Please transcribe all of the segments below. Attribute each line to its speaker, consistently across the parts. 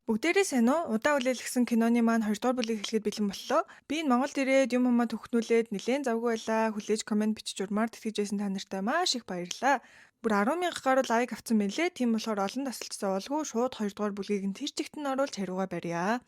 Speaker 1: Бүгдээрээ сайн уу? Удаа үлээлгсэн киноны маань 2 дугаар бүлийг хэлэхэд бэлэн боллоо. Би энэ Монголд ирээд юм юмаа төгкнүүлээд нэлээд завгүй байлаа. Хүлээж комент бичиж урмаар тэтгэжсэн та нартай маш их баярлалаа. Бүр 10,000 гаруй лайк авсан байлээ. Тийм болохоор олон тасалчсан болгүй шууд 2 дугаар бүлгийг нь тэр чигт нь оруулж хариугаа барья.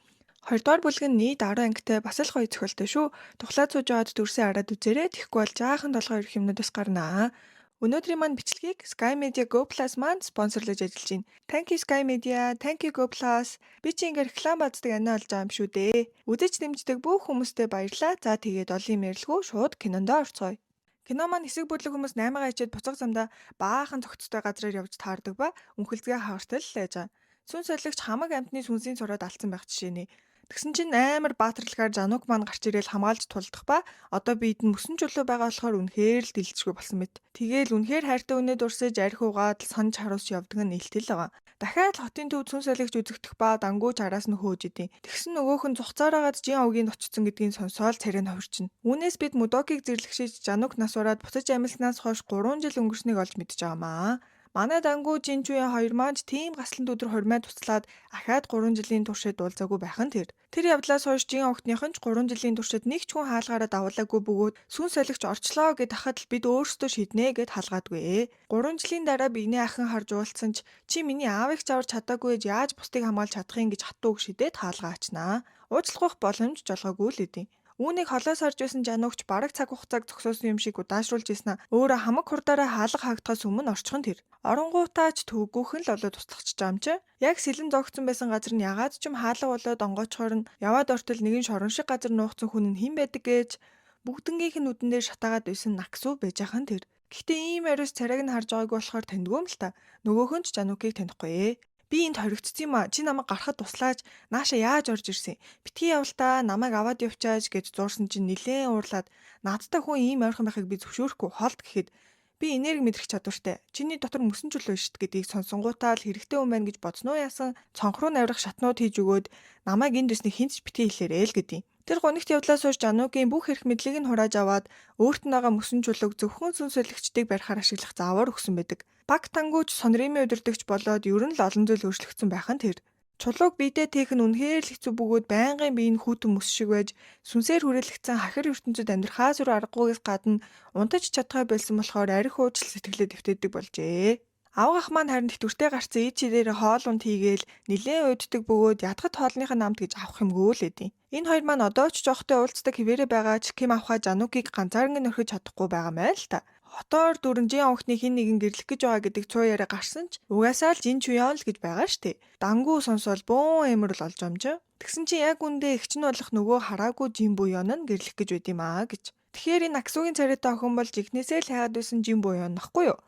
Speaker 1: 2 дугаар бүлэг нь нийт 10 ангитай бас л гоё зохиолтой шүү. Тухлаад сууж аваад дүрсээ хараад үзээрэй. Тэгэхгүй бол жаахан толгой ирэх юмнууд бас гарнаа. Өнөөдрийн маань бичлэгийг Sky Media Go Plus маань спонсорлож ажиллаж байна. Thank you Sky Media, thank you Go Plus. Би чи ингээ реклам бацдаг ани олж байгаа юм шүү дээ. Үзэж дэмждэг бүх хүмүүстээ баярлалаа. За тэгээд олон мэрлгүй шууд кинондоо орцгоё. Кино маань хэсэг бүлэг хүмүүс 8-аа ичээд буцах замдаа баахан цогцтой газраар явж таардаг ба үнхэлзгээ хагартал л байж байгаа. Сүн солигч хамаг амтны сүнсийн цороод алдсан байх жишээний. Тэгсэн чинь амар баатарлагаар Жанук маань гарч ирээл хамгаалж тулдах ба одоо бид нь мөсөн чулуу байгаа болохоор үнэхээр л дэлжгүй болсон мэт. Тэгээл үнэхээр хайртай үнэ дурсаж арх угаад санаж харуус явдаг нь нээлтэл байгаа. Дахиад хотын төв сүн солигч үзэгдэх ба дангууч араас нь хөөж идэв. Тэгсэн нөгөөх нь цугцаараагаад жин овгийн очсон гэдгийг сонсоол царай нь хувирчна. Үүнээс бид Мудокийг зэрлэгшиж Жанук нас ураад буцаж амьснаас хойш 3 жил өнгөрснийг олж мэдж байгаамаа. Манай дангуу Жинчуяа хоёр маань тийм гасланд өдөр хормой туслаад ахаад 3 жилийн туршид уулзаагүй байх нь тэр. Тэр явдлаас хойш Жин огтныхан ч 3 жилийн туршид нэг ч хүн хаалгаараа давуулаагүй бөгөөд сүн солигч орчлоо гэд хахад л бид өөрсдөө шийднэ гэд халгаадгүй. 3 жилийн дараа биенээ ахин харж уулзсан чи миний аавыг ч аварч чадаагүй ээж яаж бусдыг хамгаалж чадах юм гэж хатууг шидээд хаалгаа ачнаа. Уучлах боломж жолгоогүй л үгүй. Үүнийг холоос харж байсан Жанугч бараг цаг хугацааг зогсоосон юм шиг удаашруулж ийснэ өөрөө хамаг хурдаараа хаалга хаагдахаас өмнө орчихон тэр. Оронгуутаач төвгүүхэн л олоод туслахч байгаа юм чи. Яг сэлэн зогцсон байсан газар нь ягаад ч юм хаалга болоод онгоцхоор нь яваад ортол нэгэн шорон шиг газар нуугдсан хүн нь хэн байдаг гэж бүгднгийнх нь нүдэн дээр шатаагаад байсан Наксу байж ахын тэр. Гэхдээ ийм ариус царайг нь харж байгаагүй болохоор таньдгүй юм л та. Нөгөөхөн ч Жанукийг танихгүй ээ. Би энд хоригдсон юм а. Чи намайг гарахад туслаач. Нааша яаж орж ирсэн? Битгий явал та намайг аваад явчааж гэж зуурсан чинь нилээн уурлаад наадтай хүн ийм ойрхон байхыг би зөвшөөрөхгүй холд гэхэд би энерги мэдрэх чадвартай. Чиний дотор мөсөн чулуу шít гэдгийг сонсонгуудаа л хэрэгтэй юм байна гэж бодсноо яасан цонх руу наврах шатнууд хийж өгөөд намайг энд дэсний хинч битгий хэлээрэй л гэдий. Тэр гонигт явдлаас хойш Жанугийн бүх эрх мэдлийг нь хурааж аваад өөрт нь байгаа мөсөн чулууг зөвхөн сүнс солигчдыг барихаар ашиглах заавар өгсөн байдаг. Баг тангууч сонирмын удирдагч болоод ер нь л олон зүйл өөрчлөгдсөн байх нь тэр. Чулууг биедээ тээх нь үнэхээр л хэцүү бөгөөд байнгын биеийн хүүтэн мөс шиг байж сүнсээр хүрээлэгдсэн хахир ертөнцид амьдрахаас өөр аргагүйгээс гадна унтаж чадхаа болсон болохоор арх уужил сэтгэлээ дэвтээдэг болжээ. Авгах маань харин тэтгэвртэй гарцсан ид чидээр хоол унд хийгээл нилээн уйддаг бөгөөд ядгат хоолныхаа намд гэж авах юмгүй л эдийн. Энэ хоёр маань одоо ч жоохтой уулздаг хിവэрэ байгаа ч Ким авахаа Жанукийг ганцаарнг нөхөж чадахгүй байгаа мэй л та. Хотоор дүрэнжийн онхны хин нэгэн гэрлэх гэж байгаа гэдэг цуу яриа гарсан ч угаасаа л Жин Чуян л гэж байгаа штэ. Дангуу сонсвол бөөн эмэрл олж амж. Тэгсэн чи яг үндэ эгч нь болох нөгөө хараагүй Жин Буян нь гэрлэх гэж байд юм аа гэж. Тэгэхээр энэ Аксугийн царайтай охин бол жигнэсээ л хайгаад байсан Жин Буян нөхгүй юу?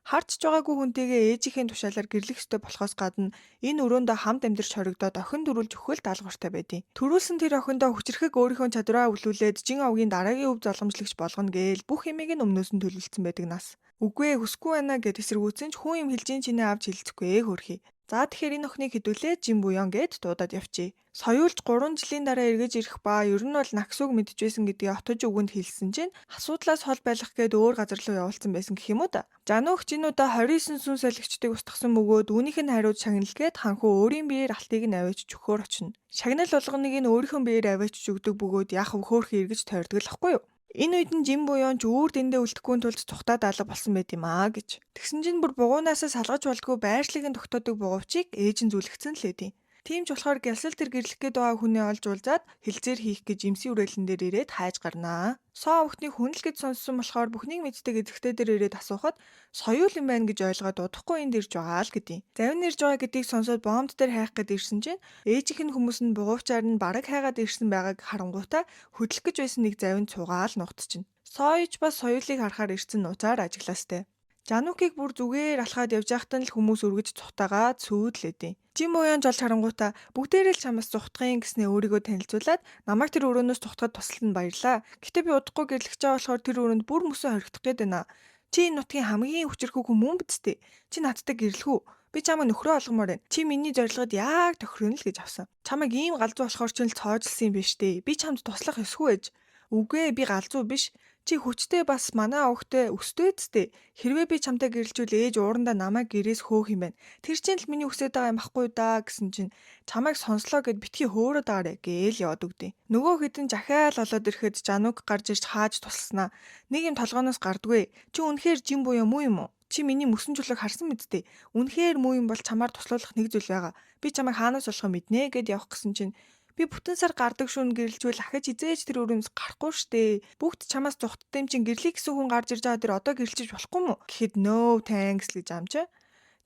Speaker 1: Харч ч байгаагүй хүнтэйгээ ээжийнхээ тушаалаар гэрлэх ёстой болохоос гадна энэ өрөөндөө хамт амьдарч хоригдоод охин дөрүлж өхөл даалгавартай байдیں۔ Төрүүлсэн тэр охиндоо хүчрэхэг өөрийнхөө чадвараа өвлүүлээд Жин овгийн дараагийн өв залгамжлагч болгоно гээл бүх юмыг нь өмнөөс нь төлөвлөсөн байдаг нас. Үгүй ээ хүсгүй байна гэд эсэргүүцэн ч хүн юм хэлжин чинээ авч хэлцэхгүй ээ хөрхий. За тэгэхээр энэ охиныг хэдүүлээ Жин Буян гэд дуудаад явчээ. Соёулж 3 жилийн дараа эргэж ирэх ба ер нь бол Наксуг мэдчихсэн гэдгийг отож өгөнд хэлсэн чинь асуудлаас хол байх гээд өөр газар руу явуулсан байсан гэх юм уу та. Жанух Жинуда 29 сүн солигчдыг устгасан бөгөөд үүнийх нь хариуд шагналгээд ханхуу өөрийн биеэр алтыг нь аваач өгөхөөр очино. Шагнал болгоныг нь өөрийнхөө биеэр аваач өгдөг бөгөөд яах вэ хөөхий эргэж тойрдог л ахгүй юу? Энэ үед нь Жин Буян ч үүр дэндээ үлдэхгүй тулд тухтаад алга болсон байт юм аа гэж. Тэгсэн чинь бүр бугуунаасаа салгаж болдгоо байршлыг нь тогтоодог бугуйчийг ээж нь зүлгэцэн л хэдий. Тийм ч болохоор гялсал тэр гэрлэх гээд байгаа хүнээ олж уулзаад хилцээр хийх гэж эмсийн үрээлэн дээр ирээд хайж гарнаа. Соо өвхнийг хүн л гэж сонссон болохоор бүхнийг мэддэг эзэгтэй дээр ирээд асуухад соёул юм байна гэж ойлгоод удахгүй энд ирж байгаа л гэдээ. Завин ирж байгаа гэдгийг сонсоод бомб дээр хайх гээд ирсэн чинь ээжийнх нь хүмүүс нь бугуйчаар нь бараг хайгаад ирсэн байгааг харангуйтаа хөдлөх гэж байсан нэг завин цугаал нугтчихна. Сооёч бас соёлыг харахаар ирсэн нуцаар ажиглаастай. Жанукийг бүр зүгээр алхаад явж байхад нь л хүмүүс өргөж цухтагаад сүйдлээдээ. Жин Буян жолч харангуйта бүгдээрээ л чамаас цухтахын гэснээ өөрийгөө танилцуулаад намайг тэр өрөөнөөс цухтахад туслалд нь баярлаа. Гэтэ би удахгүй гэрлэж байгаа болохоор тэр өрөөнд бүр мөсөө хоригдох гээд байна. Чи энэ нутгийн хамгийн хүчрэхэг хүмүүс биз дээ. Чи надтай гэрлэх үү? Би чамайг нөхрөө олгомоор байна. Чи миний зорилгод яг тохирно л гэж авсан. Чамайг ийм галзуу болохоор ч л цоожлсон юм биш дээ. Би чамд туслах ёсгүй ээж. Үгүй ээ би галзуу биш. Чи хүчтэй бас манай авахтай өстэй зү. Хэрвээ би чамтай гэрэлжүүл ээж уурандаа намайг гэрээс хөөх юм байна. Тэр чинь л миний хүсэж байгаа юм баггүй да гэсэн чинь чамайг сонслоо гэд битгий хөөрöd аарэ гээл яваад өгдөө. Нөгөө хэдэн жахаал олоод ирэхэд Жанук гарч ирж хааж тусалснаа. Нэг юм толгооноос гардгүй. Чи үнэхээр жим буюу муу юм уу? Чи миний мөсөн чулууг харсан мэдтэй. Үнэхээр муу юм бол чамаар туслуулах нэг зүйл байгаа. Би чамайг хаанаас болохоо мэднэ гэд явах гэсэн чинь би бүтэн сар гардаг шүүн гэрэлжүүл ахиж хизээж тэр өрөөмс гарахгүй штэ. Бүгд чамаас зүхтдээ юм чин гэрлийг гэсэн хүн гарч ирж байгаа тэр одоо гэрэлжиж болохгүй мүү? Гэхэд no thanks гэж амжаа.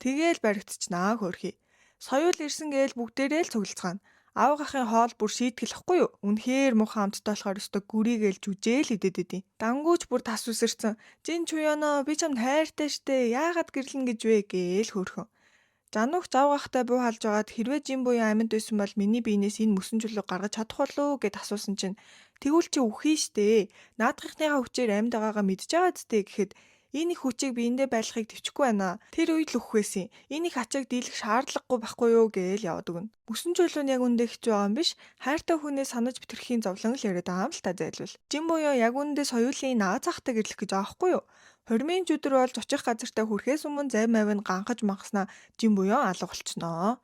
Speaker 1: Тэгээл баригдчихнаа хөөрхий. Соёл ирсэн гээл бүгдээрээ л цуглацгаана. Аав ахын хоол бүр шийтгэхгүй юу? Үнэхээр муухай амттай болохоор өстө гүрийгээл жүжээл идэд идэв. Дангууч бүр тас үсэрсэн. Жин чуяно би чамд хайртай штэ. Яагаад гэрлэн гэж вэ гээл хөөрхөн. Жанух завгахтай буу халж байгаад хэрвээ жим буюу амьд байсан бол миний биенээс энэ мөсөн чулуу гаргаж чадах болов гэд асуусан чинь тэгвэл чи үхий штэ. Наадахынхаа хүчээр амьд байгаагаа мэдж байгаа зү гэхэд энэ их хүчийг биендээ байлгахыг төвчгүй байна. Тэр үед л үхэх байсан. Энэ их ачааг дийлэх шаардлагагүй байхгүй юу гээл яваад өгнө. Мөсөн чулуу нь яг үндэ хэцүү байгаа юм биш. Хайртай хүнээ санаж битэрхийн зовлон л яриад байгаа юм л та зайлвал. Жим буюу яг үндэ соёлын наа цахтай гэрлэх гэж байгаа байхгүй юу? Хормын өдөр болж очих газартаа хүрэхээс өмнө зарим авин ганхаж мангаснаа жим буян алга болчихноо.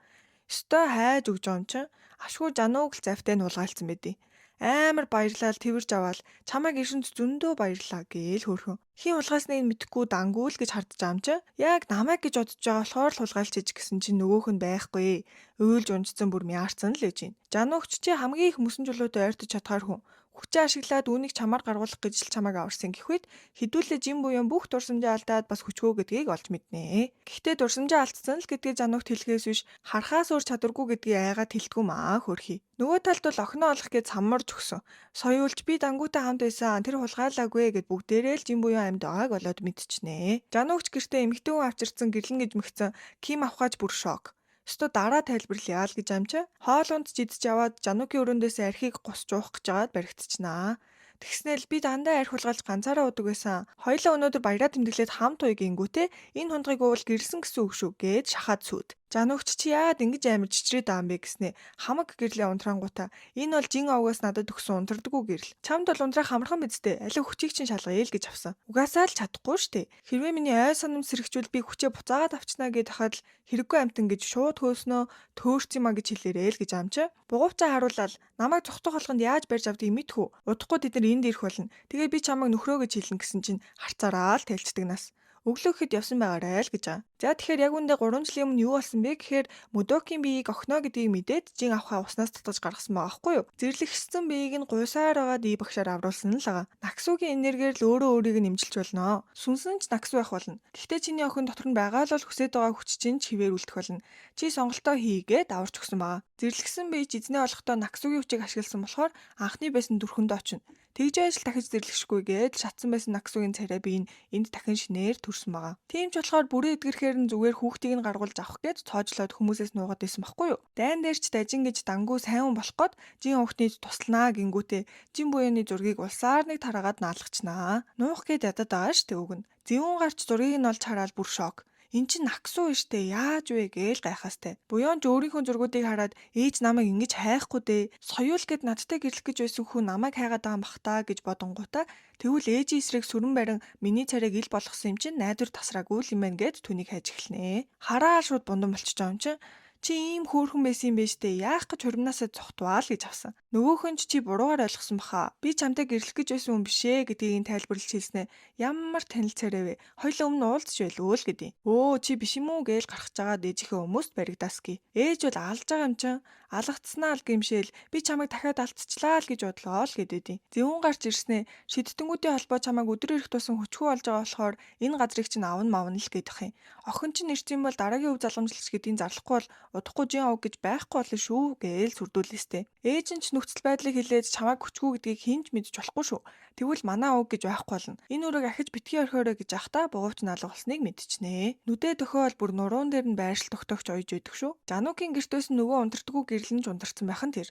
Speaker 1: Өстой хайж өгж байгаа юм чинь ашгүй Жануг л завтай нь улгаалцсан байдий. Амар баярлал тэрж аваад чамайг ирсэнд зөндөө баярлаа гээл хөөрхөн. Хин улгаасныг мэдхгүй дангуул гэж хардж байгаа юм чинь яг намайг гэж бодож байгаа болохоор л улгаалчиж гэсэн чинь нөгөөх нь байхгүй. Уйлж унжсан бүр мяарцсан л ээж юм. Жанугч чи хамгийн их мөсөн чулуутай ойртож чадхаар хүн. Хүчээ ашиглаад үүнийг чамаар гаргуулах гэж л чамайг аварсан гэхүйд хідүүлээ жим буян бүх дурсамжаа алдаад бас хүчгөө гэдгийг олж мэднэ. Гэхдээ дурсамжаа алдсан л гэдгийг Жанугт хэлхээс биш харахаас өөр чадваргүй гэдгийг айгаад хэлдэггүй маа хөрхий. Нөгөө талд бол охиноо олох гэж саммарж өгсөн. Соёулж би дангуутай хамт байсан тэр хулгайлаагүй гэд бүгдээрээ л жим буян амьд байгааг болоод мэдчихнэ. Жанугч гэртээ эмэгтэй хүн авчирсан гэрлэн гэж мэгцэн Ким авахаж бүр шок. Өстө дараа тайлбарлая л гэж амжаа. Хоолунд жидж яваад Жануки өрөөндөөс архийг гусч уух гэж жагаад баригдчихнаа. Тэгснээл би дандаа арх хулгайлж ганцаараа удаг байсан. Хоёлаа өнөөдөр баяраа тэмдэглээд хамт уй гингүүтээ энэ хундрыг уул гэрэлсэн гэсэн үг шүү гээд шахаад сүйд. Жанугч чи яагаад ингэж амар чичрээд байгаа юм бэ гэснэ. Хамаг гэрлээ унтрангуудаа энэ бол жин овгоос надад өгсөн унтрдаггүй гэрэл. Чамд бол унтрах амархан бидтэй. Алив хүчийг чинь шалгая л гэж авсан. Угаасаа л чадахгүй штэ. Хэрвээ миний ой санам сэрэгчвэл би хүчээ буцаагаад авчнаа гэд хахад л хэрэггүй амтан гэж шууд хөөснөө төөрч юмаа гэж хэлээрээ л гэж амжаа. Бугуйцаа харуулаад намайг цогтох болгонд яаж барьж авдгийг мэдхүү. Удахгүй тэд нар энд ирэх болно. Тэгээ би чамайг нөхрөө гэж хэлнэ гэсэн чинь харцаараа л тайлцдаг нас. Өглөөхөд явсан байгаарай л гэж байгаа. За тэгэхээр яг үндэ 3 жилийн өмнө юу болсон бэ гэхээр Модокийн биеийг огноо гэдгийг мэдээд жин авахаа уснаас татгаж гаргасан байгаа байхгүй юу? Зэрлэгшсэн биеийг нь гуйсаар байгаа ий багшаар авруулсан л байгаа. Наксугийн энергиэр л өөрөө өөрийг нь эмчилж болно. Сүнсэн ч наксу байх болно. Гэхдээ чиний охин дотор нь байгаа л бол хүсэж байгаа хүч чинь чивээр үлдэх болно. Чи сонголтоо хийгээд аварч өгсөн байгаа. Зэрлэгсэн бие эзнээ олохдоо наксугийн хүчийг ашигласан болохоор анхны байсан дүрхэнд очино. Тэгж ажил дахиж зэрлэшгүйгээд шатсан байсан наксугийн царай бие нь энд дахин шинээр төрсөн байгаа. Тийм ч болохоор бүрэн эдгэрхээр нь зүгээр хүүхдийг нь гаргуулж авах гэж цоожлоод хүмүүсээс нуугаад байсан байхгүй юу? Дайн дээр ч дажин гэж дангуу сайн хүн болох гээд жин хүүхний тусланаа гингүүтээ жин буяны зургийг улсаар нэг тараагаад наалгачнаа. Нуух гээд ядаад байгаа штэ үг нь. Зэвүүн гарч зургийг нь олж хараад бүр шок. Эн чин наксуу штэ яаж вэ гээл гайхаастай. Буяанч өөрийнхөө зургуудыг хараад ээж намайг ингэж хайхгүй дээ. Соёл гэд надтай гэрлэх гэж байсан хүн намайг хайгаад байгаа юм бах таа гэж бодонгуудаа тэгвэл ээжийн эсрэг сүрэн барин миний царайг ил болгосон юм чин найдвар тасраагүй л юм байна гэд түүнийг хайж эхэлнэ. Хараа шууд бундан болчихж байгаа юм чин. Чи ийм хөөрхөн байсан юм бэ штэ. Яах гэж хурмнаасаа цухтваа л гэж авсан. Нөгөөхөн чи буруугаар ойлгосон баха. Би чамтай гэрлэх гэж байсан хүн бишээ гэдгийг тайлбарлаж хэлснэ. Ямар танил царай вэ? Хоёлаа өмнө уулзч байлгүй л гэдэг. Өө чи биш юм уу гээл гарах жагаад ээжийнхээ хүмүүст баригдаасгий. Ээж бол алж байгаа юм чин. Алгацснаа л гэмшээл би чамайг дахиад алдчихлаа л гэж бодлоо л гэдэг. Зэвүүн гарч ирснэ. Шидтэнгүүдийн холбоо чамайг өдөр ирэх тусам хүчгүй болж байгаа болохоор энэ газрыг чинь авна мавна л гэдэг юм. Охин чинь ирсэн бол дараагийн өв залгамжлагч гэдгийг зарлахгүй бол удахгүй жин авах гэж байхгүй болно шүү гээл сүрдүүлээстэй. Ээж нь ч нөхцөл байдлыг хэлээд чамайг хүчгүй гэдгийг хинж мэдж болохгүй шүү. Тэгвэл манай авах гэж байхгүй болно. Энэ үрийг ахиж битгий орхиорой гэж ахта бугуйч наалга болсныг мэдчихнэ. Нүдэ төхөөл бүр нуруун дээр нь байршил тогтоогч ойж өгдөг шүү. Жанукийн гэртөөс нөгөө унтардгүй гэрэл нь унтарсан байх нь тэр.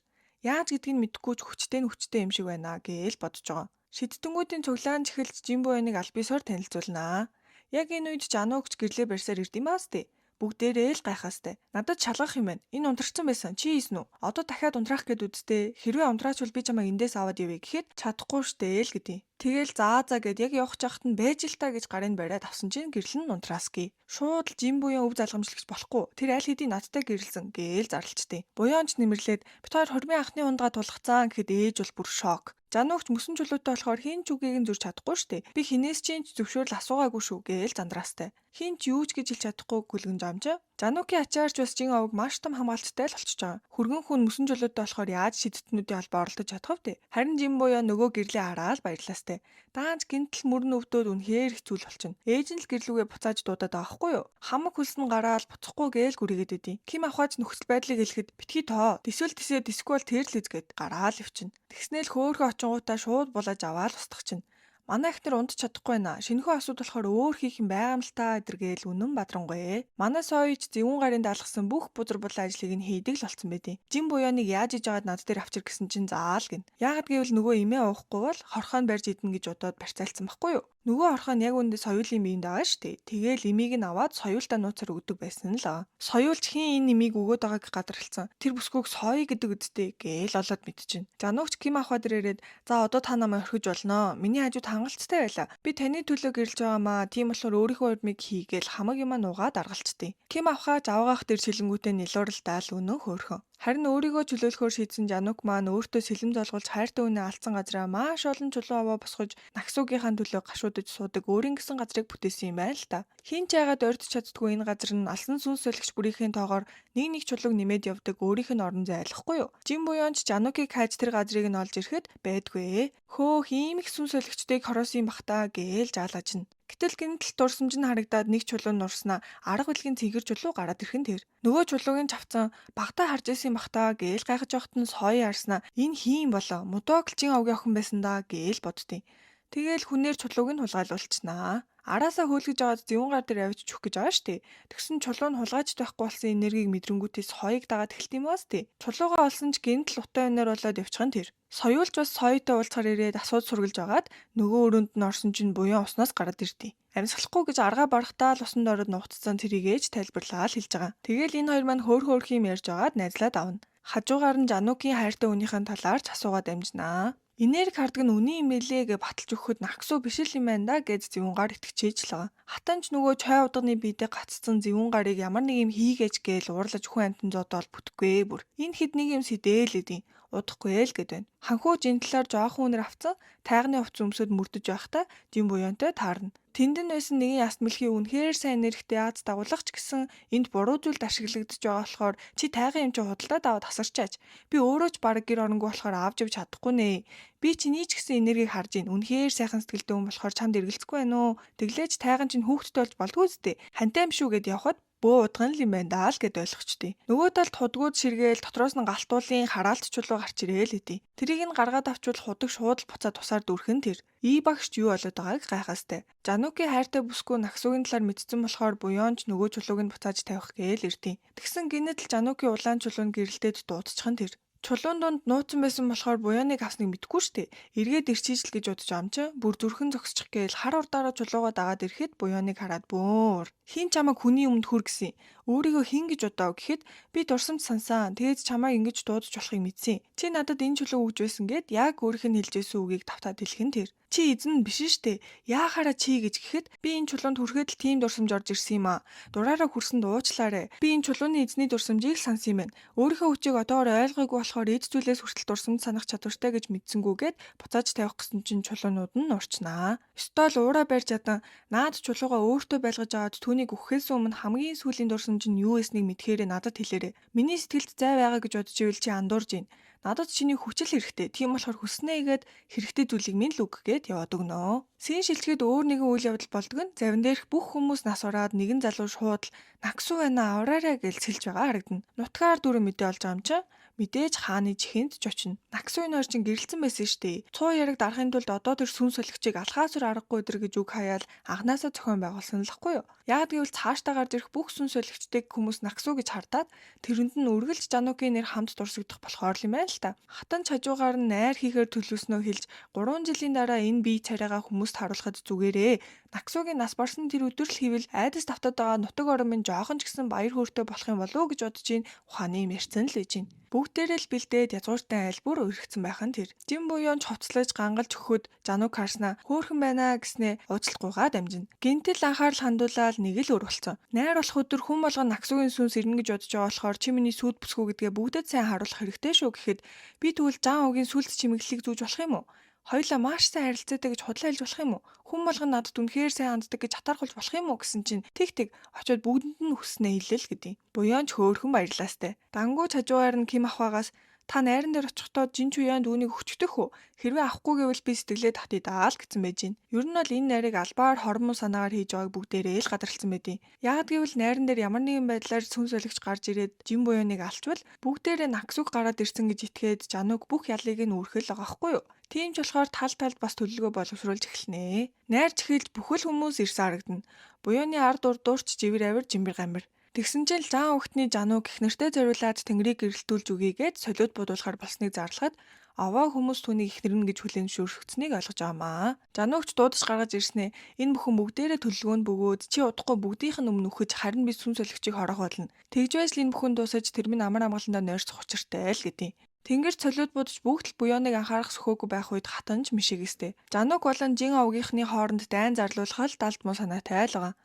Speaker 1: Яаж гэдгийг нь мэдэхгүй ч хүчтэй юм шиг байна гээл бодож байгаа. Шидтэнгүүдийн цуглаан чихэлж жимбо энийг аль бисоор танилцуулнаа. Яг энэ үед Жанукч гэрлээ барьсаар ирд юм аастэй. бүгдээрээ л гайхаастай. Надад шалгах юм байна. Энэ унтарсан байсан. Чи ийсэн үү? Одоо дахиад унтраах гээд үсттэй. Хэрвээ унтраачвал би чамайг эндээс аваад явъя гэхэд чадахгүй штэ л гэдээ. Тэгэл заа гэд яг явах чахт нь байж л та гэж гарын бариад авсан чинь гэрэл нь унтрааски. Шууд л жим буян өв залгамжлагч болохгүй. Тэр аль хэдийн надтай гэрэлсэн гээл зарлцдээ. Буяанч нэмэрлээд бит хоёр хурмын анхны ундгаа тулгацсан гэхэд ээж бол бүр шок. Жануугч мөсөн чулуутай болохоор хин ч үгийг нь зурж чадахгүй штэ. Би хинээс чинь зөвшөөрөл асуугаагүй шүү гээл зандраастай. Хин ч юу ч гэж хэлж чадахгүй гүлгэн жамжаа. Жанууки ачаарч бас жин овог маш том хамгаалцтай л болчихж байгаа. Хүргэн хүн мөсөн чулуутай болохоор яаж шидэттнүүдийн албаа оролдож чадах вэ? Харин жим буяа нөгөө гэрлээ хараад баярлаастай. Даанч гинтл мөрөн өвдөд үнэхээр хэцүү л болчихно. Ээж нь л гэрлүүгээ буцааж дуудаад байгаа хгүй юу? Хамаг хөлсөн гараал буцахгүй гээл гүрийгээд идэв. Ким авахаач нөхцөл байдлыг хэлэхэд битгий тоо. Тэсвэл тэсгүй тэр л үзгээд гараал өвчин. Тэгснээл хөөхөө очингуудаа шууд булааж аваад устгах чинь. Манай ихнэр ундч чадахгүй наа. Шинэхүү асууд болохоор өөр хийх юм байгаа юм л та эдэргээл үнэн бадрангуй. Манай сойч зэвүүн гарын даалгасан бүх бузар булаа ажлыг нь хийдэг л болсон байдیں۔ Жин буяаныг яаж иж аваад над дээр авчир гэсэн чинь заал гин. Яагад гэвэл нөгөө имээ уухгүй бол хорхоо барьж идэнэ гэж бодоод барьцаалсан байхгүй юу? Нөгөө орхон яг үндэ соёлын биеинд байгаа штэ. Тэгээл имийг нь аваад соёлдоо нууцаар өгдөг байсан л. Соёлч хин энэ имийг өгөөд байгааг гадарлцсан. Тэр бүсгүйг соёо гэдэг үсттэй гээл олоод мэдчихэв. Жануугч Ким ахвад ирээд за одоо та намайг орхиж болно. Миний хажууд хангалттай байлаа. Би таны төлөө гэрэлж байгаамаа. Тийм болохоор өөрийнхөө урмыг хийгээл хамаг юм нугаад аргалцдیں۔ Ким ахаач авгаах дээр шилэнгүүтээ нилууралдаал өнөө хөөрхөн. Харин өөрийгөө чөлөөлөхөөр шийдсэн Жанук маань өөртөө сэлэм золгуулж хайртай үнэ алдсан газраа маш олон чулуу аваа босгож нагсуугийнхаа төлөө гашуудаж суудаг өөрийн гэсэн газрыг бүтээсэн юм байна л та. Хин ч яагаад ойртож чаддгүй энэ газар нь алсан сүнс солигч бүрийнхээ тоогоор нэг чулууг нэмээд явдаг өөрийнх нь орон зай айлахгүй юу? Жин буяанч Жанукийг хайж тэр газрыг нь олж ирэхэд байдгүй. Хөө хийм их сүнс солигчдыг хороосон бахтаа гээл жаалаажна. Гэтэл гинтл дурсамж нь харагдаад нэг чулуу нурснаа арга билгийн цэнгэр чулуу гараад ирхэн тэр. Нөгөө чулуугийн чавцан багтаа харж исэн бахтаа гээл гайхаж явахт нь сойё харснаа энэ хийм болоо мудоглжин овгийн охин байсан даа гээл боддیں۔ Тэгээл хүнээр чулууг нь хулгайлуулчихнаа. Араасаа хөөлгөж аваад зэвүүн гар дээр авчиж өгөх гэж байгаа штэ. Тэгсэн чулуу нь хулгайч байхгүй болсон энергийг мэдрэнгүүтээс соёыг дагаад эхэлт юм аас тий. Чулуугаа олсон ч гинтл утай өнөр болоод явчихан тэр. Соёулж бас соётой уулзахаар ирээд асууд сургалж агаад нөгөө өрөөнд нь орсон чинь буян уснаас гараад ирдээ. Амьсгалахгүй гэж аргаа барахтаа л усанд ороод нуугдсан тэрийг ээж тайлбарлаа л хэлж байгаа. Тэгээл энэ хоёр маань хөөх юм ярьж агаад найзлаад авна. Хажуугаар нь Жанукийн хайртай үнийхэн талаарч асуугаад амжинаа. Энерги хардаг нь үний юм элэ гэж баталж өгөхөд нагсуу биш л юм байна да гэж зэвүүнгаар итгэжээж л байгаа. Хатанч нөгөө чой удганы биедээ гаццсан зэвүүн гарыг ямар нэг юм хийгээч гээл уурлаж хүн амтан зодоол бүтэхгүй бүр. Энэ хэд нэг юм сэдээл эдийн. Удахгүй л гэд байна. Ханхуу жинтлаар жоохон үнэр авцсан тайгны хувц өмсөд мөрдөж байхдаа жин буянтай таарна. Тэнд нь байсан нэгэн яст мэлхий үнэхээр сайн нэрхтээ Аз дагуулгач гэсэн энд буруу зүйлд ашиглагдаж байгаа болохоор чи тайган юм чи худалдаад аваад тасарчаач. Би өөрөө ч бараг гэр оронгүй болохоор авч явж чадахгүй нэ. Би чиний ч гэсэн энергийг харж ийн. Үнэхээр сайхан сэтгэлтэй хүн болохоор чамд эргэлзэхгүй байна уу? Тэглээч тайган чинь хүүхдтэй болж болдгоо зү. Хантай юм шүү гэд явхад бөө удган л юм байна даа л гэд ойлгочтой. Нөгөө талд худгууд сэргээл дотроос нь галтуулын хараалт чулуу гарч ирээл хэдий. Тэрийг нь гаргаад авчвал худаг шууд л буцаад тусаар дүрхэн тэр. И багш юу болоод байгааг гайхаастай. Жануки хайртай бүсгүй нагсуугийн талаар мэдсэн болохоор буяанч нөгөө чулууг нь буцааж тавих гээл ирдیں۔ Тэгсэн гинэт л Жануки улаан чулуу нь гэрэлдээд дуудчихан тэр. Чулуун донд нууцсан байсан болохоор буяаныг авсныг мэдгүй штэ. Эргээд ирчиж л гэж бодож амчаа. Бүр зүрхэн зогсчих гээл хар урдаараа чулуугаа дагаад ирэхэд буяаныг хараад бөөр. Хин чамайг хүний өмнөд хүр гэсэн. Өөрийгөө хин гэж бодоо гэхэд би дурсамж сансаа. Тэгээд чамайг ингэж дуудаж болохыг мэдсэн. Чи надад энэ чулуу өгж байсан гэд яг өөрийнх нь хэлжсэн үгийг тавтаад хэлхэн тэр. Чи эзэн биш штэ. Яахаараа чи гэж гэхэд би энэ чулуунд хүрэхэд л тийм дурсамж орж ирсэн юм аа. Дураараа хүрсэнд уучлаарэ. Би энэ чулууны эзний дурсамжийг л сансан юм байна. Өөрийнхөө хүчийг одоогоор ойлгоогүй болохоор эд зүйлээс хүртэл дурсамж санах чадвартай гэж мэдсэнгүүгээд буцааж тавих гэсэн чинь чулуунууд нь урчнаа. Ёстой л уура барьж чадан наад чулуугаа өөртөө байлгаж аваад түүнийг өгөхөөс өмнө хамгийн сүүлийн дурсамж нь юу эснийг мэдхээрээ надад хэлээрэ. Миний сэтгэлд зай байгаа гэж бодож ивэл чи андуурж гин. Надад чиний хүчил хэрэгтэй. Тийм болохоор хүснээ игээд хэрэгтэй зүйлийг минь л үг гэд яваад өгнө. Сийн шилжгээд өөр нэгэн үйл явдал болдог нь завин дээрх бүх хүмүүс нас ураад нэгэн залуу шууд л нагсуу байна авраарай гэж сэлж байгаа харагдана. Нутгаар дөрөв мэдээ олж байгаа юм чи. Мэдээж хааны чихэнд ч очино. Нагсуу энэ хоёр чинь гэрэлцэн байсан штэ. Цуу яриг дарахын тулд одоо тэр сүн солигчийг алхаасар аргагүй дэр гэж үг хаяал анханасаа зохион байгуулсан л хгүй юу. Яг гэвэл цаашдаа гарч ирэх бүх сүн солигчдыг хүмүүс нагсуу гэж хардаад тэрэнд нь үргэлж Жанукийн нэр хамт дурсагдах болохоор юм байна л та. Хатан хажуугаар нь найр хийхээр төлөвснөө хэлж 3 жилийн дараа энэ бие царайгаа хүмүүст харуулхад зүгээрээ Наксуугийн нас барсан тэр өдөр л хийвэл айдас давтаад байгаа нутаг орон минь жоохон ч гэсэн баяр хөөртэй болох юм болов уу гэж бодож ийн ухааны юм ярьсан л байж гин. Бүгдээрээ л бэлдээд язгууртай айлбар өргөгцсөн байх нь тэр. Жин буян ч хувцлаж гангалж өгөхөд Жанук харснаа хөөхөн байна гэснээ уучлахгүйгаа дамжина. Гинтэл анхаарал хандуулаад нэг л өр болцсон. Найр болох өдөр хүн болгон Наксуугийн сүнс ирнэ гэж бодож байгаа болохоор чи миний сүд бүсгүй гэдгээ бүгдээ сайн харуулах хэрэгтэй шүү гэхэд би тэгвэл Жан Угийн сүлд чимэглэлийг зүүж болох юм уу? Хоёулаа маш сайн харилцаатай гэж худлаа хэлж болох юм уу? Хүн болгон надад үнэхээр сайн ханддаг гэж хатаархуулж болох юм уу гэсэн чинь тэг очиод бүгдэнд нь хүснээ хэлэл гэдэг. Буян ч хөөрхөн баярлаастай. Дангуй хажуугаар нь Ким ахвагаас та найран дээр очихдоо Жинч Уянд үүнийг өгчдөх үү? Хэрвээ авахгүй гэвэл би сэтгэлээ татъя даа л гэсэн байж гин. Ер нь бол энэ найрыг албаар хормон санаагаар хийж байгааг бүгдээрээ л гадарлцсан байдیں۔ Яг гэвэл найран дээр ямар нэгэн байдлаар сүнс солигч гарч ирээд Жин буяныг алчвал бүгдээрээ Наксуг гараад ирсэн гэж итгээд Жанук бүх ялыг нь үүрхэл байгаа хгүй юу? Тийм ч болохоор талд бас төлөвлөгөө боловсруулж эхэлнэ. Найр чихэлж бүхэл хүмүүс ирсэн харагдана. Буяаны ард урд дуурч живэр авир жимбэр гамбэр. Тэгсэн чинь Жан Угтны Жанук их нэртэй зориулаад Тэнгэрийг гэрэлтүүлж өгьегээд солиод бодуулахар болсныг зарлахад аваа хүмүүс түүнийг их нэрнэ гэж хүлээн зөвшөөрөгцнийг ойлгож байгаамаа. Жанугч дуудаж гаргаж ирснээ энэ бүхэн бүгдээрээ төлөвлөгөөнд бөгөөд чи удахгүй бүгдийнх нь өмнө үхэж харин би сүн солигчийг хорох болно. Тэгж байж л энэ бүхэн дуусаж тэр минь амар амгаландаа нойрцох учиртай л гэдэг. Тэнгэр цолиуд будаж бүгд л буяаныг анхаарах сөхөөгүй байх үед хатанж мишигэстэй. Жанук болон Жин овгийнхны хооронд дайн зарлуулах л далд муу санаатай л байгаа.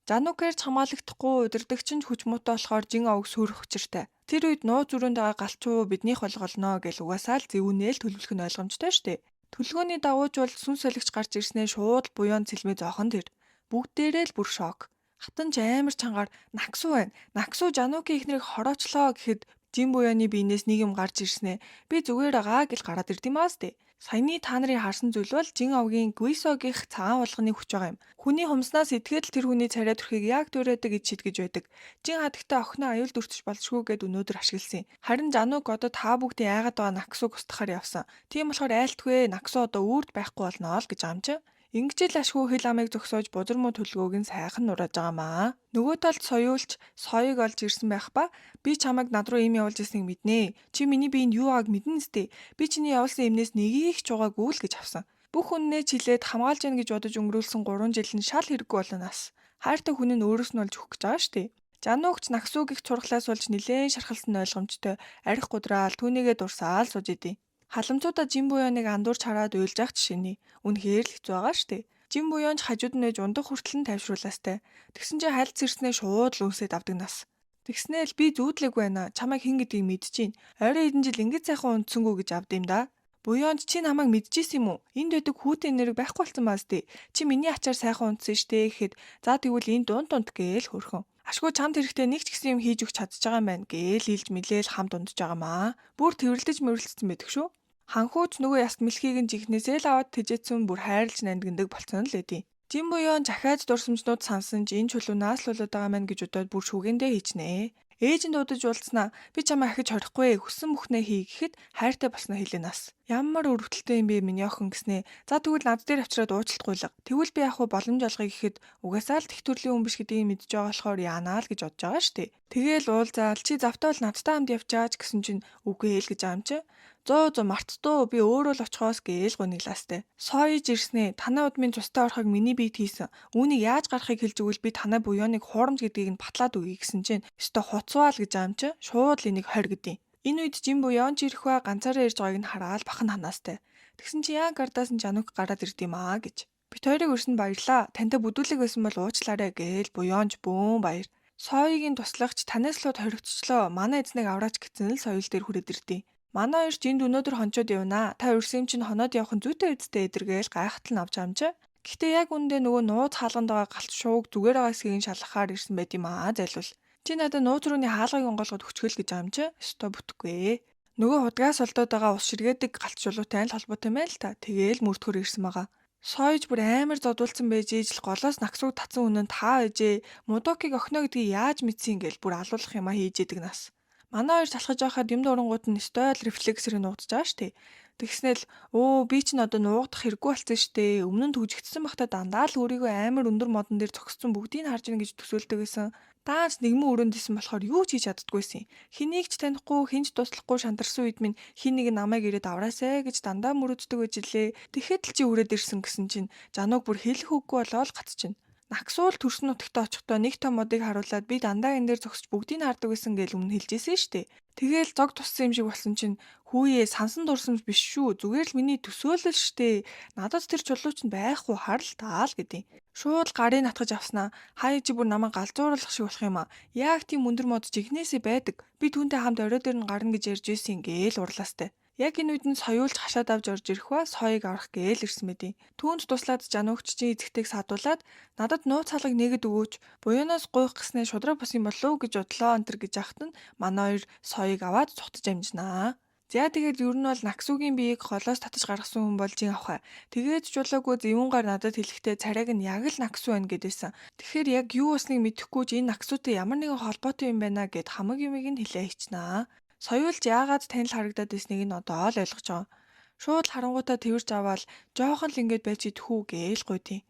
Speaker 1: Жанукээр хамгаалагдахгүй удирдагч нь хүч муутай болохоор Жин овг сүрэх учиртай. Тэр үед нууц зүрээнд байгаа галчуу биднийх болгоолноо гэл угаасаа л зэвүүнээл төлөвлөх нь ойлгомжтой штэ. Төлөвлөгөөний дагууч бол сүн солигч гарч ирснээр шууд буян цэлмээ зоохон тэр. Бүгдээрээ л бүр шок. Хатанж амар чангаар Наксуу байна. Наксуу Жанукийн ихнэрийг хороочлоо гэхэд Жин буяаны биенээс нэг юм гарч ирснэ. Би зүгээр байгаа гэл гараад ирд юм аа сте. Саяны та нарын харсан зүйл бол Жин овгийн Гуисогийнх цагаан болгоны хүч байгаа юм. Хүний хумснаас итгээд л тэр хүний царай төрхийг яг дөрөөдөг гэж шийдгэж байдаг. Жин хадагтай охиноо аюул дүртэж болшгүй гэд өнөөдөр ашигласан. Харин Жанук одоо та бүгдийн айгаад байгаа Наксуг устгахаар явсан. Тийм болохоор айлтгүй Наксу одоо үрд байхгүй болноо л гэж амжаа. Ингэж л ашгүй хил амыг зөксөж бузар муу төлгөөг нь сайхан нурааж байгаамаа. Нөгөө талд соёулч соёыг олж ирсэн байх ба би чамайг над руу ийм явуулж ирснийг мэднэ. Чи миний биенд юу байгааг мэднэ сте. Би чиний явуулсан юмнээс нэгийг ч угаагүй л гэж авсан. Бүх үннээ чилээд хамгаалж яах гэж бодож өнгөрүүлсэн 3 жил нь шал хэрэггүй болно нас. Хайртай хүн нь өөрөөс нь олж өгөх гэж байгаа штэ. Жанугч Наксуг их цурглаас болж нилээн шархалсан ойлгомжтой арх гудраал түүнийгээ дурсаал сууж идэв. Халамжуудаа Жин буяныг андуурч хараад уйлж явах жишээний. Үнэхээр л хэцүү байгаа штэ. Жин буян ч хажууд нь ээж ундаг хүртэл нь тайвшруулаастай. Тэгсэн чинь хайлт сэрснээ шууд л үнсээд авдаг нас. Тэгснээл би зүүдлэг байна. Чамайг хэн гэдгийг мэдчихээн. Ойрын хэдэн жил ингэж сайхан унтсангүй гэж авд юм да. Буянч чи намайг мэдчихсэн юм уу? Энд байдаг хүүтэй нэрэг байхгүй болсон бааз дээ. Чи миний ачаар сайхан унтсан штэ гэхэд за тэгвэл энэ дунд гээл хөрхөн. Ашгүй чамд хэрэгтэй нэг ч гэсэн юм хийж өгч чадж байгаа юм байна гээл илж мэлээл хамт ундаж байгаамаа. Бүр тэрвэрлдэж мөрөлдсөн байдаг шүү. Ханхууч нөгөө яст мэлхийг нь жихнээсээ л аваад тэжээцэн бүр хайрлж нандиндаг болцсон л эдий. Жин буян захиаж дурсамжнууд сансан ч энэ чулуунаас л болоод байгаа маань гэж бодоод бүр шүгэндээ хийчнэ. Ээж нь дуудаж уулзнаа би чамаа ахиж хорихгүй хүссэн бүхнээ хий гэхэд хайртай болсноо хэлээ нас. Ямар өрөвдөлттэй юм бэ миний охин гэснээ. За тэгвэл над дээр авчираад уучлалт гуйлга. Тэгвэл би яг хуу боломж олгоё гэхэд угаасаа л тех төрлийн хүн биш гэдгийг мэдж байгаа болохоор яанаа л гэж бодож байгаа штэ. Тэгээл уулзаал чи завтаа бол надтай хамт явчаач гэсэн чинь үгүй ээ л гэж амжаа. Зөө мартдуу би өөрөө л очихоос гээл гуниглаастай. Сойж ирснэ. Танай удмын цустай орохыг миний биед хийсэн. Үүнийг яаж гарахыг хэлж өгвөл би танай буяаныг хуурамч гэдгийг нь батлаад өгье гэсэн чинь өстө хуцваа л гэж амжаа. Шууд л энийг хорь гэдэм. Энэ үед Жин буян ч ирэх ба ганцаараа ирж байгааг нь хараад бахан ханаастай. Тэгсэн чи яа гардаас нь Жанук гараад ирд юм аа гэж. Бит хоёрыг өрсөнд баярлаа. Тантай бүдүүлэг байсан бол уучлаарай гээл буяанч бөөн баяр. Соёгийн туслагч танаас л хоригдчихлоо. Манай эзнийг авраач гэсэн л соёл дээр хүрээд ирдээ. Манай хоёр Жинд өнөөдөр хончоод явнаа. Та өрсөн юм чинь хоноод явах нь зүйтэй үсттэй эдэргээл гайхтал нь авч амжаа. Гэхдээ яг үндэ нөгөө нууц хаалганд байгаа галт шууг зүгээр байгаа эсгийг шалгахаар ирсэн байт юм аа зайлвал. Чи надад нууц рууны хаалгыг онгоолгоод өчгөл гэж амжаа. Өстой бүтггүй. Нөгөө худгаас олдоод байгаа ус ширгээдэг галт шулуутай л холбоотой мэн л та. Тэгээл мөрдөхөр ирсэн байгаа. Сойж бүр амар зодуулсан байж ижил голоос Наксуг татсан үнэн та ээжээ Мудокиг охиноо гэдгийг яаж мэдсэн гээл бүр алуулах юмаа хийж идэг нас. Манай хоёр салхаж байхад юм дурангууд нь стол рефлексээр нуугдаж байгаа штэ. Тэгснээл би ч н одоо нуугдах хэрэггүй болсон штэ. Өмнө нь түжигдсэн бахта дандаа л өөрийгөө амар өндөр модон дээр зогссон бүгдийг харж ийн гэж төсөөлдөг гэсэн. Даанч нэгэн өрөөнд исэн болохоор юу ч хийж чаддаггүйсэн. Хэнийг ч танихгүй, хинч туслахгүй шантарсан үед минь хин нэг намайг ирээд авраасай гэж дандаа мөрөддөг байж лээ. Тэгэхэд л чи үрээд ирсэн гэсэн чинь жануг бүр хэлэх үггүй болоод гацчихна. Нагсуул төрсөн нутагтаа очихдоо нэг том модыг харуулад би дандаа энэ дээр зогсож бүгдийг хардаг гэсэн гэж өмнө хэлжсэн штэ. Тэгээл зог туссан юм шиг болсон чинь хүүе сансан дурсамж биш шүү. Зүгээр л миний төсөөлөл штэ. Надад тэр чулууч нь байхгүй харал таа л гэдэг. Шууд гарыг натгаж авснаа. Хаяа чи бүр намайг галзууруулах шиг болох юм а. Яг тийм өндөр мод жигнэсээ байдаг. Би түүнтэй хамт орой дээр нь гарна гэж ярьж ирсэн гээл урлаастай. Яг энэ үед нь соёулж хашаад авч орж ирэх ба соёыг аврах гээл ирсэн мэдий. Түүнд туслаад жануугч чинь эзэгтэйг садуулаад надад нууц халгыг нэгэд өгөөч. Буяанаас гуйх гэснээ шудраг бос юм болов уу гэж бодлоо антер гэж ахт нь манай хоёр соёыг аваад цухтаж амжинаа. За тэгээд ер нь бол Наксугийн биеийг холоос татаж гаргасан хүн болж ин авах. Тэгээд чулаагүй зөвүүнгаар надад хэлэхдээ царайг нь яг л Наксу байна гэдээсэн. Тэгэхээр яг юу болсныг мэдэхгүй ч энэ Наксутай ямар нэгэн холбоотой юм байна гэд хамаг юмыг нь хэлээ хичнээн. Соёулж яагаад танил харагдаад байсныг нь одоо л ойлгож байгаа. Шууд харангуйтаа тэрж аваад жоохон л ингэж байж идэх үү гээл гуйдیں۔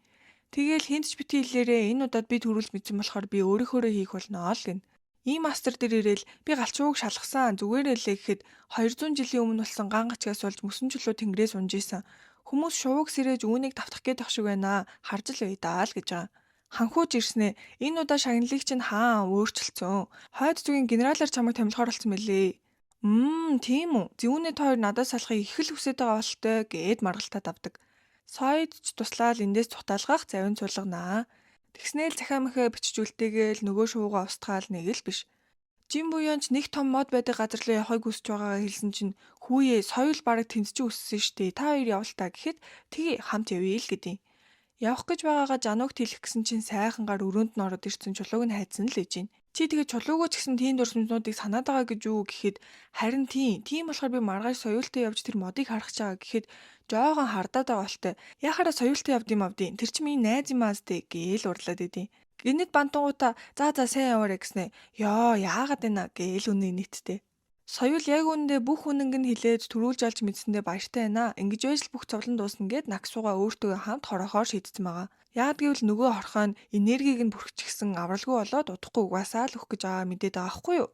Speaker 1: Тэгээл хинт ч бити хэлээрээ энэ удаад би төрүүлж мэдсэн болохоор би өөрийнхөөрөө хийх болно л гин. Ийм мастер дээр ирээл би галчууг шалгасан зүгээрээ лээ гэхэд 200 жилийн өмнө болсон гангачгаас болж мөсөн чулуу тэнгэрээс унж исэн. Хүмүүс шувууг сэрэж үүнийг давтах гээд ах шиг байна. Харж л байдаа л гэж байгаа. Ханхууж ирснэ. Энэ удаа шагналыг чинь хаан өөрчилсөн. Хойд зүгийн генералаар чамайг томилохоор болсон мөлий. Тийм үү. Зүүнээ та хоёр надад салахыг их л хүсэж байгаа болтой гэд маргалтаа давдаг. Сойд ч туслаад эндээс цутаалгах завин цулганаа. Тэгснээл захаа махаа бичжүүлтэйгээл нөгөө шуугаа устгаал нэг л биш. Жин буянч нэг том мод байдаг газар руу явахыг хүсэж байгаагаа хэлсэн чинь хүүе соёл бараг тэнд чи өссөн штэ. Та хоёр явалтаа гэхэд тгий хамт явъя л гэдэг. Явах гэж байгаагаа жануугт хэлэх гэсэн чинь сайхангаар өрөөнд нь ороод ирсэн чулууг нь хайцсан л ээж байна. Чи тэгээ чулуугаа ч гэсэн тийм дурсамжнуудыг санаад байгаа гэж юу гэхэд харин тийм болохоор би маргааш соёлтой явж тэр модыг харах гэж байгаа гэхэд жоохон хардаад байгаа болтой. Яхаараа соёлтой явдсан авдیں۔ Тэр чинь миний найз юм аастэй гээл урлаад идэв. Гинэт бантангуудаа за сайн яваарэ гэснэ. Йоо яагаад байна гээл үнэ нийттэй. Соёл яг үүндээ бүх үнэнг нь хилээд төрүүлж алж мэдсэндээ баяртай байна. Ингэж байж л бүх зовлон дуусна гэд Наксуга өөртөө хамт хорохоор шийдсэн байгаа. Яг гэвэл нөгөө хорхоо нь энергийг нь бүрхчихсэн авралгүй болоод удахгүй угаасаа л өгөх гэж байгаа мэдээд байгаа хгүй юу?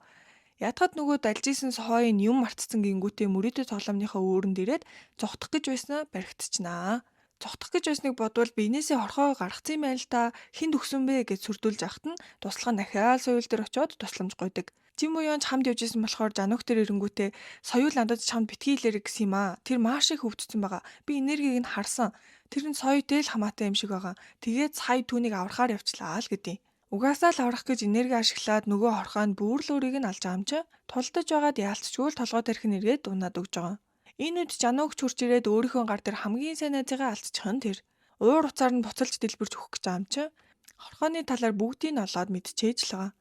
Speaker 1: Ятгад нөгөө далжижсэн сохойн юм мартцсан гингүүтээ мөрөдө тоглоомныхаа өөрөнд ирээд зогтох гэж байснаа баригдчихнаа. Зогтох гэж байсныг бодвол биенээсээ хорхоо гаргацсан юм байл та хинд өгсөн бэ гэж сүрдүүлж ахт нь туслах нь дахиад соёл дээр очиод тусламж гуйдаг. Жим буян ч хамт явж исэн болохоор жануг төр ирэнгүүтээ соёл надад чамд битгий илэрэг гэсэн юм аа. Тэр маш их хөвдсөн байгаа. Би энергийг нь харсан. Тэр нь соётой л хамаатай юм шиг байгаа. Тэгээд сая түүнийг аврахаар явчлаа л гэдэг. Угаасаа л аврах гэж энерги ашиглаад нөгөө хорхоо нь бүр л өөрийг нь алж байгаа юм чи. Тулдаж байгаад яалтчгүй л толгой тарих нь ирээд унаад өгж байгаа. Энэ үед жануугч хурж ирээд өөрийнхөө гар дээр хамгийн сайн найзыгаа алдчих нь тэр. Уур уцаар нь буцалж дэлбэрч өгөх гэж байгаа юм чи. Хорхооны талаар бүгдийг нь олоод мэдчихэж л байгаа.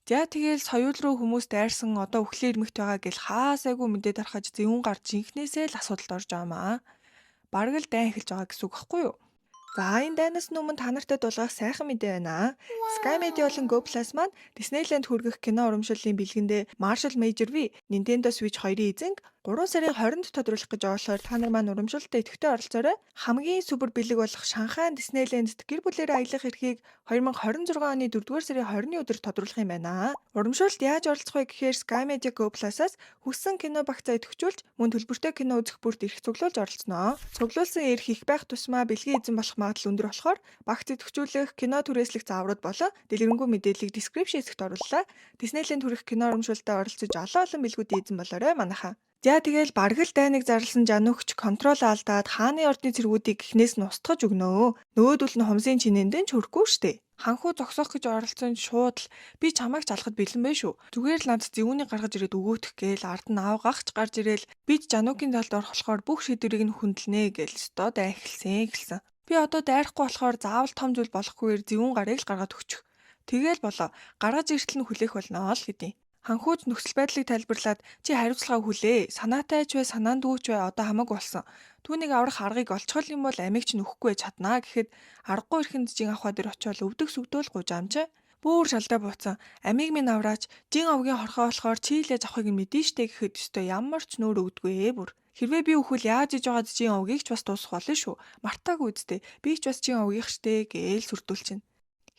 Speaker 1: За тэгэл соёл руу хүмүүс дайрсан одоо өхлөө ирмэгт байгаа гэл хаасайгүй мэдээд арахаж зөвүүн гар жинхнээсээ л асуудалд орж байгаа маа. Бараг л дайн эхэлж байгаа гэсэн үг байхгүй юу? За энэ дайнаас өмнө та нартай дуулгах сайхан мэдээ байна. Sky Media болон Go Plus маань Disneyland хүргэх кино урамшууллын бэлгэндээ Marshall Major V Nintendo Switch 2-ын эзэнг 3 сарын 20-нд тодруулах гэж байгаа болохоор та нар маань урамшуулалтад идэвхтэй оролцоорой. Хамгийн супер бэлэг болох Шанхай Disneyland-д гэр бүлээрээ аялах эрхийг 2026 оны 4-р сарын 20-ны өдөр тодруулах юм байна. Урамшуулалт яаж оролцох вэ гэхээр Sky Media Go Plus-аас хүссэн кино багцаа идэвхжүүлж мөн төлбөртэй кино үзэх бүрт эрх цуглуулж оролцсноо. Цуглуулсан эрх их байх тусмаа бэлгийн эзэн болох магадлал өндөр болохоор багц идэвхжүүлэх, кино түрээслэх зааврууд болон дэлгэрэнгүй мэдээллийг description хэсэгт орууллаа. Disneyland хүрэх кино урамшуулалтад оролцож олон бэлгүүдийн эзэн болоорой манайхаа. За тэгэл баргал дайныг зарласан жануугч контрол алдаад хааны ордны цэргүүдийг эхнээс нь устгаж өгнөө. Нөгөөдөл нь хумсын чинээндээ ч хүрэхгүй штэ. Ханхуу зогсоох гэж оролцсон шууд л би чамайг залахад бэлэн bay шүү. Зүгээр л над зэвүүнийг гаргаж ирээд өгөөх гээл ард нь аав гахч гарч ирээл бид жануугийн талд орох болохоор бүх шийдвэрийг нь хүндэлнэ гээл өстөө дай эхэлсэн. Би одоо дайрахгүй болохоор заавал том зүйл болохгүйгээр зэвүүн гарыг л гаргаад өгчих. Тэгээл болоо гаргаж иртэл нь хүлээх болно л гэдэг. Ханхууч нөхцөл байдлыг тайлбарлаад чи хариуцлагаа хүлээ. Санаатай ч бай, санаандгүй ч бай одоо хамаагүй болсон. Түүнийг аврах аргыг олцгол юм бол амийг ч нөхгүй чаднаа гэхэд аргагүй ихэнд жин авахаа дээр очиод өвдөг сүгдөөл гуйжаамч. Бөөр шалдаа бууцсан. Амийг минь авраач жин авгийн хорхоо болохоор чийлээж авахыг нь мэдэн штэ гэхэд өстой ямар ч нүүр өгдөггүй бүр. Хэрвээ би өхвөл яаж иж байгаад жин авгийг ч бас дуусах болно шүү. Мартаагүй үсттэй. Би ч бас жин авгийх штэ гээл сүрдүүлчихнэ.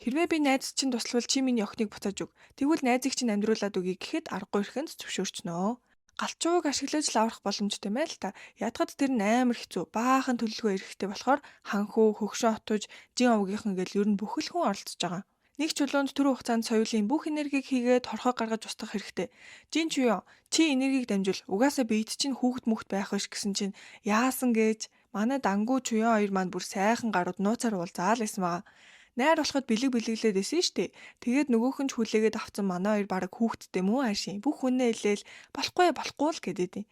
Speaker 1: Хэрвээ би найз чинь туславал чи миний охиныг буцааж өг. Тэгвэл найзыг чинь амьдруулад өгье гэхэд аргагүй ихэнд зөвшөөрчнөө. Галчууг ашиглаж л аврах боломжтой мэй л та. Ядахад тэр нь амар хэцүү. Баахан төлөвлөгөө эрэхтэй болохоор ханхуу, хөгшөө отож, жин овгийнхан гэл ер нь бүх л хүн оролцож байгаа. Нэг чулуунд түр хугацаанд соёлын бүх энергийг хийгээд торхоо гаргаж устгах хэрэгтэй. Жин ч юу? Чи энергийг дамжуул. Угаасаа биед чинь хүүхэд мөхт байх биш гэсэн чинь яасан гэж манай дангуу чуян хоёр маань бүр сайхан гарууд нууцаар уулзаал байсан байгаа. Найр болоход бэлэг бэлэглээд байсан штэ. Тэгээд нөгөөх нь ч хүлээгээд авцсан манай хоёр бараг хүүхэдтэй мөн аашийн. Бүх хүнээ илээл болохгүй л гэдэг юм.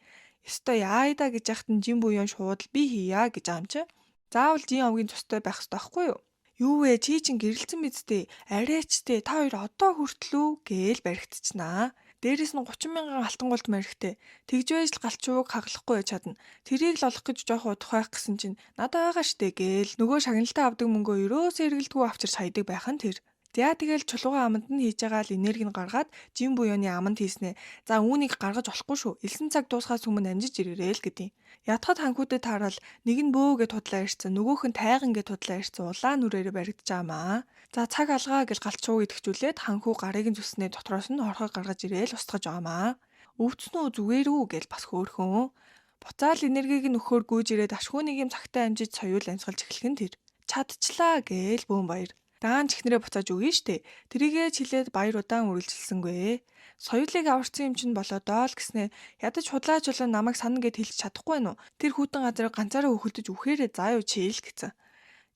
Speaker 1: Ёстой яайда гэж яхад нь жин буян шууд би хийя гэж байгаа юм чи. Заавал жин овгийн цустай байх хэрэгтэй байхгүй юу? Юу вэ? Чи чин гэрэлцэн мэдтэй. Арайчтэй. Та хоёр одоо хүртлүү гээл баригдчихнаа. Дээрээс нь 30 мянган алтан голд маригтэй. Тэгж байж л галчууг хаглахгүй байж чадна. Тэрийг л олох гэж жоох удах байх гэсэн чинь надад байгаа штэ гээл нөгөө шагналтаа авдаг мөнгөө ерөөсөө эргэлдэггүй авчирч хайдаг байх нь тэр. За тэгэл чулуугаа аманд нь хийж байгаа л энерги нь гаргаад жин буяаны аманд хийснэ. За үүнийг гаргаж болохгүй шүү. Элсэн цаг дуусахаас өмнө амжиж ирээрэй л гэдэг. Ядахад ханхүүдэд таарал нэг нь бөө гэд худлаа ирсэн, нөгөөх нь тайган гэд худлаа ирсэн улаан нүрээрээ баригдаж байгаамаа. За цаг алгаа гэж галчууг идэвхжүүлээд ханхүү гарыг нь зүснээ дотроос нь хорхоо гаргаж ирээл устгаж байгаамаа. Өвдсөн үү зүгээр үү гэж бас хөөхөн. Буцаал энергийг нь өхөөр гүйж ирээд ашгүй нэг юм цагтаа амжиж соёул амьсгалж эхлэх нь тэр. Чадчихлаа гээл бүүн баяр. Даан чихнэрээ буцааж өгье штэ. Тэрийгэ чилээд баяр удаан үргэлжилсэнгүй. Соёлыг аварсан юм чинь болоодоо л гэснээ ядаж худлаач болон намайг сана гэд хэлж чадахгүй нү. Тэр хүүтэн газарыг ганцаараа өхөлдөж үхээрээ заа юу чи л гэсэн.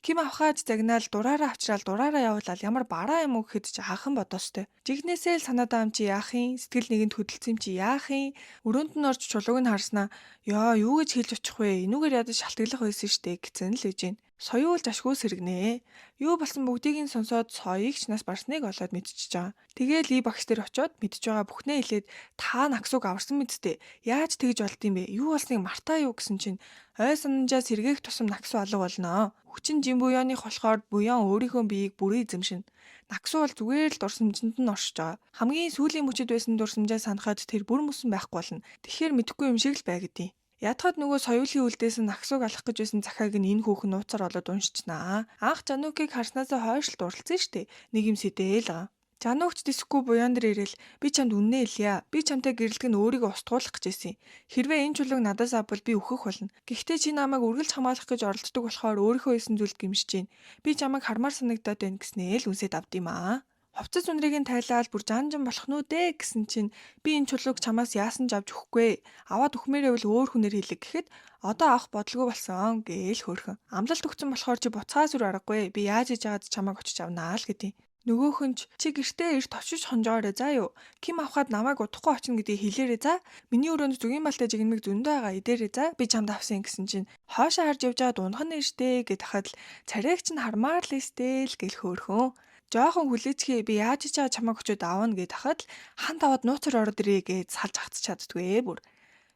Speaker 1: Ким авахаж загнаал дураараа авчраал дураараа явуулаад ямар бараа юм уу гэхэд чи хахан бодоостой. Жигнэсээ л санаадаа юм чи яах юм? Сэтгэл нэгэнд хөдөлсөн юм чи яах юм? Өрөөнд нь орж чулууг нь харснаа ёо юу гэж хэлж очих вэ? Энүүгээр ядаж шалтгаглах байсан штэ гэсэн л гэж байна. Соёулж ашгүй сэргэнэ. Юу болсон бүгдийг нь сонсоод соёыг ч нас барсныг олоод мэдчихэж байгаа. Тэгээл и багш дээр очиод мэдж байгаа бүхнээ хэлээд та наксууг аварсан мэдтээ. Яаж тэгж болд юм бэ? Юу болсныг мартаа юу гэсэн чинь ой сананжаа сэргээх тусам наксуу алга болно. Хүчин жин буяаных болохоор буян өөрийнхөө биеийг бүрий эзэмшинэ. Наксуу бол зүгээр л дурсамжинд нь оршиж байгаа. Хамгийн сүүлийн мөчөд байсан дурсамжаа санахад тэр бүр мөсөн байхгүй болно. Тэгэхээр мэдэхгүй юм шиг л бай гэдээ. Ядахад нөгөө соёлын үлдээс нь наксууг алах гэж байсан захааг нь энэ хүүхэн нууцаар олоод уншичнаа. Анх Жанукийг харснасаа хойш л дурлцсан штэ. Нэг юм сэтэл байгаа. Жануугч дэсэхгүй буян дээр ирэл би чамд үннээ хэлье. Би чамтай гэрэлтэг нь өөрийгөө устгуулах гэж байсан. Хэрвээ энэ чулууг надаас авбал би өөхөх болно. Гэхдээ чи намайг үргэлж хамгаалах гэж оролддог болохоор өөрийнхөө хийсэн зүйлд гимшиж байна. Би чамайг хармаар санагдаад байна гэснээ л үнсээд авд юм аа. Хувцас үнрийг нь тайлаад бүр жанжин болох нү дээ гэсэн чинь би энэ чулууг чамаас яасан ч авч өгөхгүй. Аваад өгмээрээ бол өөр хүнээр хэлэг гэхэд одоо авах бодлого болсон гээл хөөрхөн. Амлалт өгсөн болохоор чи буцаас үр аргагүй. Би яаж хийж яагаад чамайг очиж авнаа л гэдэг. Нөгөөхөн чи гэртээ эрт очиж хонжоорой заа юу. Ким авахад намайг удахгүй очино гэдгийг хэлээрэй за. Миний өрөөнд зүгийн малтай жигнэмэг зөндөө байгаа идээрэй за. Би чамд авсан гэсэн чинь хоошоо харж явж байгаад унах нь штэ гэд хахад л царайг чинь хармаар л эстэй л гэл хөөрхөн. Жохон хүлээцгий би яаж ч чамайг очиод аавна гэд хахад л ханд аваад нууцар ороод ирээ гэж салж хатч чаддгүй бүр.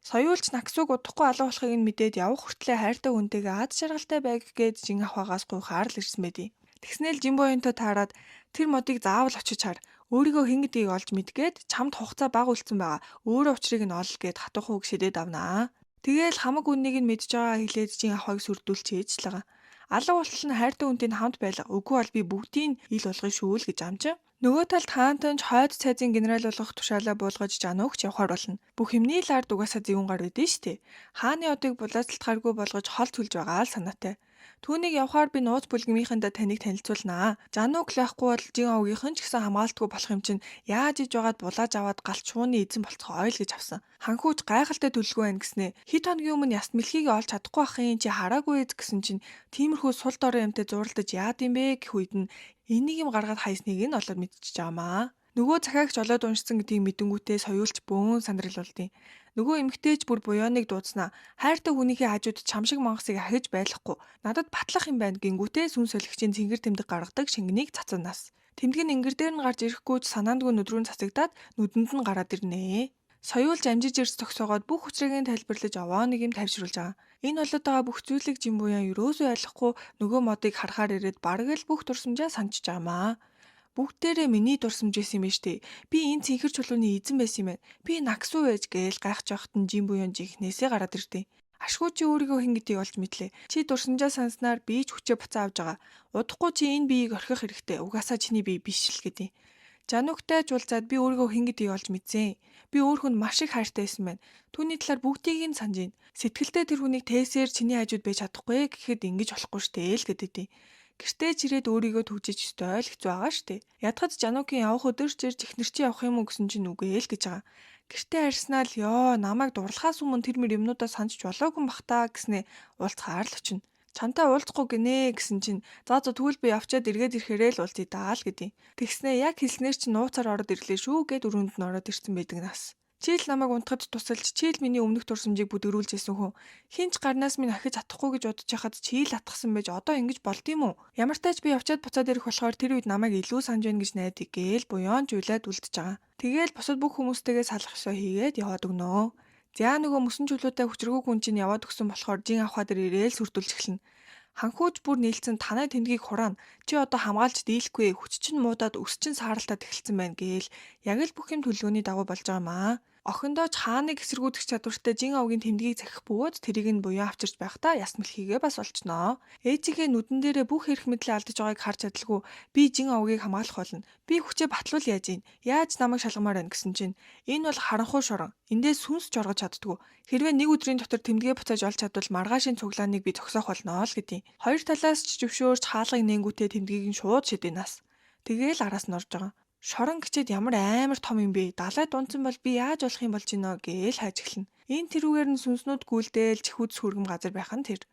Speaker 1: Соёулч наксууг удахгүй алга болохыг нь мэдээд явах хүртлээр хайртай хүнтэйгээ аз жаргалтай байг гэж жин авахаагаас гуйхаар л ирсэн байдий. Тэгснээл жин буянтай таарад тэр модыг заавал очиж хар. Өөрийгөө хэн гэдгийг олж мэдгээд чамд хугацаа бага үлдсэн байгаа. Өөрөө учрыг нь ол гэд хатуух үг шидэд авнаа. Тэгээл хамаг үннийг нь мэдж байгаа хэлээд жин авахыг сүрдүүлч ээж л байгаа. Алга болтол нь хайртай хүнтэй хамт байлга. Үгүй бол би бүгдийг ил болгоё шүү л гэж амжаа. Нөгөө талд хаантанч хойд цайзын генерал болох тушаалаа буулгаж жануугч явахаар болно. Бүх юмний л ард угаасаа зөвүүн гар байдэн штэ. Хааны одыг булаацалт гаргүй болгож хол түлж байгаа л санаатай. Түүнийг явахаар би нууц бүлгэмийнхэндээ таныг танилцуулнаа. Жанууг л яахгүй бол жин овгийнхэн ч гэсэн хамгаалтгүй болох юм чинь яаж иж байгаад булааж аваад галт шууны эзэн болцохоо ойл гэж авсан. Ханхүүч гайхалтай төлөвлөгөө байна гэснээ. Хэд хоногийн өмнө яст мэлхийг олж чадахгүй ахын чи хараагүй гэсэн чинь тиймэрхүү сул дорой юмтай зурлаж яад юм бэ гэх үед нь энийг юм гаргаад хайсныг нь олоод мэдчихэж байгаамаа. Нөгөө захиагч олоод уншсан гэдгийг мэдэнгүүтээ соёулч бөөн сандрал болдیں۔ Нөгөө эмгтээч бүр буяаныг дуудснаа. Хайртай хүнийхээ хажууд чам шиг мангасыг ахиж байхгүй. Надад батлах юм байна гингүүтээ сүн солигчийн цэнгэр тэмдэг гаргадаг шингэнийг цацанаас. Тэмдэг нь ингэр дээр нь гарч ирэхгүй ч санаандгүй нүдрүүн цацагдаад нүдэнд нь гараад ирнэ. Соёулж амжиж ирс төгсөөгөөд бүх хүчрийг нь тайлбарлаж аваа нэг юм тавьшруулж байгаа. Энэ болоод байгаа бүх зүйлийг жин буян юусоо ойлгохгүй нөгөө модыг харахаар ирээд бараг л бүх дурсамжаа санчиж байгаамаа. Бүгдээрээ миний дурсамж байсан юм байна штэ. Би энэ цэнхэр чулууны эзэн байсан юм байна. Би наксуу байж гээл гайхаж явахад нь жин буян жихнээсээ гараад ирдээ. Ашгүй чи өөрийгөө хэн гэдгийг олж мэдлээ. Чи дурсамжаа санснаар би ч хүчээ буцаа авж байгаа. Удахгүй чи энэ биеийг орхих хэрэгтэй. Угаасаа чиний бие биш л гэдэг. Жанугтай ч уулзаад би өөрийгөө хэн гэдгийг олж мэдсэн. Би өөр хүнд маш их хайртай байсан байна. Түүний талаар бүгдийг нь санаж байна. Сэтгэлдээ тэр хүнийг тээсээр чиний хажууд байж чадахгүй гэхэд ингэж болохгүй штэ л гэдэг. Гэртээ чирээд өөрийгөө түгжиж өстой л хэцүү байгаа штэ. Ядгад Жанукийн явах өдөр ч ирж эхнэр чи явах юм уу гэсэн чинь үгүй л гэж байгаа. Гэртээ харьснаа л ёо намайг дурлахаас өмнө тэр мөр юмнуудаа санаж болоогүй бах та гэснээ уулзахаар л очино. Чантай уулзахгүй гинэ гэсэн чинь за тэгвэл би явчаад эргээд ирэхээрээ л уулзъя даа л гэдээ. Тэгснээ яг хэлснээр чи нууцаар ороод ирлээ шүү гэд өрөөнд нь ороод ирсэн байдаг нас. Чи л намайг унтахад тусалж чи л миний өмнөх дурсамжийг бүдгэрүүлж байсан хүн. Хинч гарнаас минь ахиж атахгүй гэж бодож яхад чи л атгсан байж одоо ингэж болд юм уу? Ямар ч тач би явчаад буцаад ирэх болохоор тэр үед намайг илүү санаж байна гэж найдах гээл буяанч уйлаад үлдэж байгаа. Тэгээл бусад бүх хүмүүстэйгээ салах ёсоо хийгээд яваад өгнөө. За нөгөө мөсөн чулуутай хүчрэггүй хүн чинь яваад өгсөн болохоор жин авахаа дээр ирээл сүрдүүлж эхэлнэ. Ханхууч бүр нээлтсэн танай тэмдгийг хураана. Чи одоо хамгаалж дийлэхгүй хүч чинь муудаад өс чинь сааралтаад эхэлсэн байна гээл. Яг л бүх юм төлөвлөгөөний дагуу болж байгаа маа. Охиндоо ч хааныг эсэргүүцэх чадвартай жин овгийн тэмдгийг захих бөгөөд тэрийг нь буян авчирч байхдаа яс мэлхийгээ бас олчноо. Ээжигээ нүдэн дээрээ бүх эрх мэдлээ алдаж байгааг харж чадалгүй би жин овгийг хамгаалах болно. Би хүчээ батлуул яаж ийн? Яаж намайг шалгамаар байна гэсэн чинь энэ бол харанхуй шорон. Эндээс сүнс ч оргож чаддгүй. Хэрвээ нэг өдрийн дотор тэмдгээ буцааж олж чадвал маргаашийн цуглааныг би зогсоох болно л гэдэг. Хоёр талаас ч зөвшөөрч хаалгыг нэнгүүтээ тэмдгийг нь шууд шидэнаас. Тэгээл араас нь орж байгаа. Шорон гिचэд ямар амар том юм бэ? Далай дунцсан бол би яаж болох юм болж гинэ гээл хайж эхэлнэ. Энэ тэрүүгээр нь сүнснүүд гүйлдээл чихүүц сүргэм газар байх нь тэр.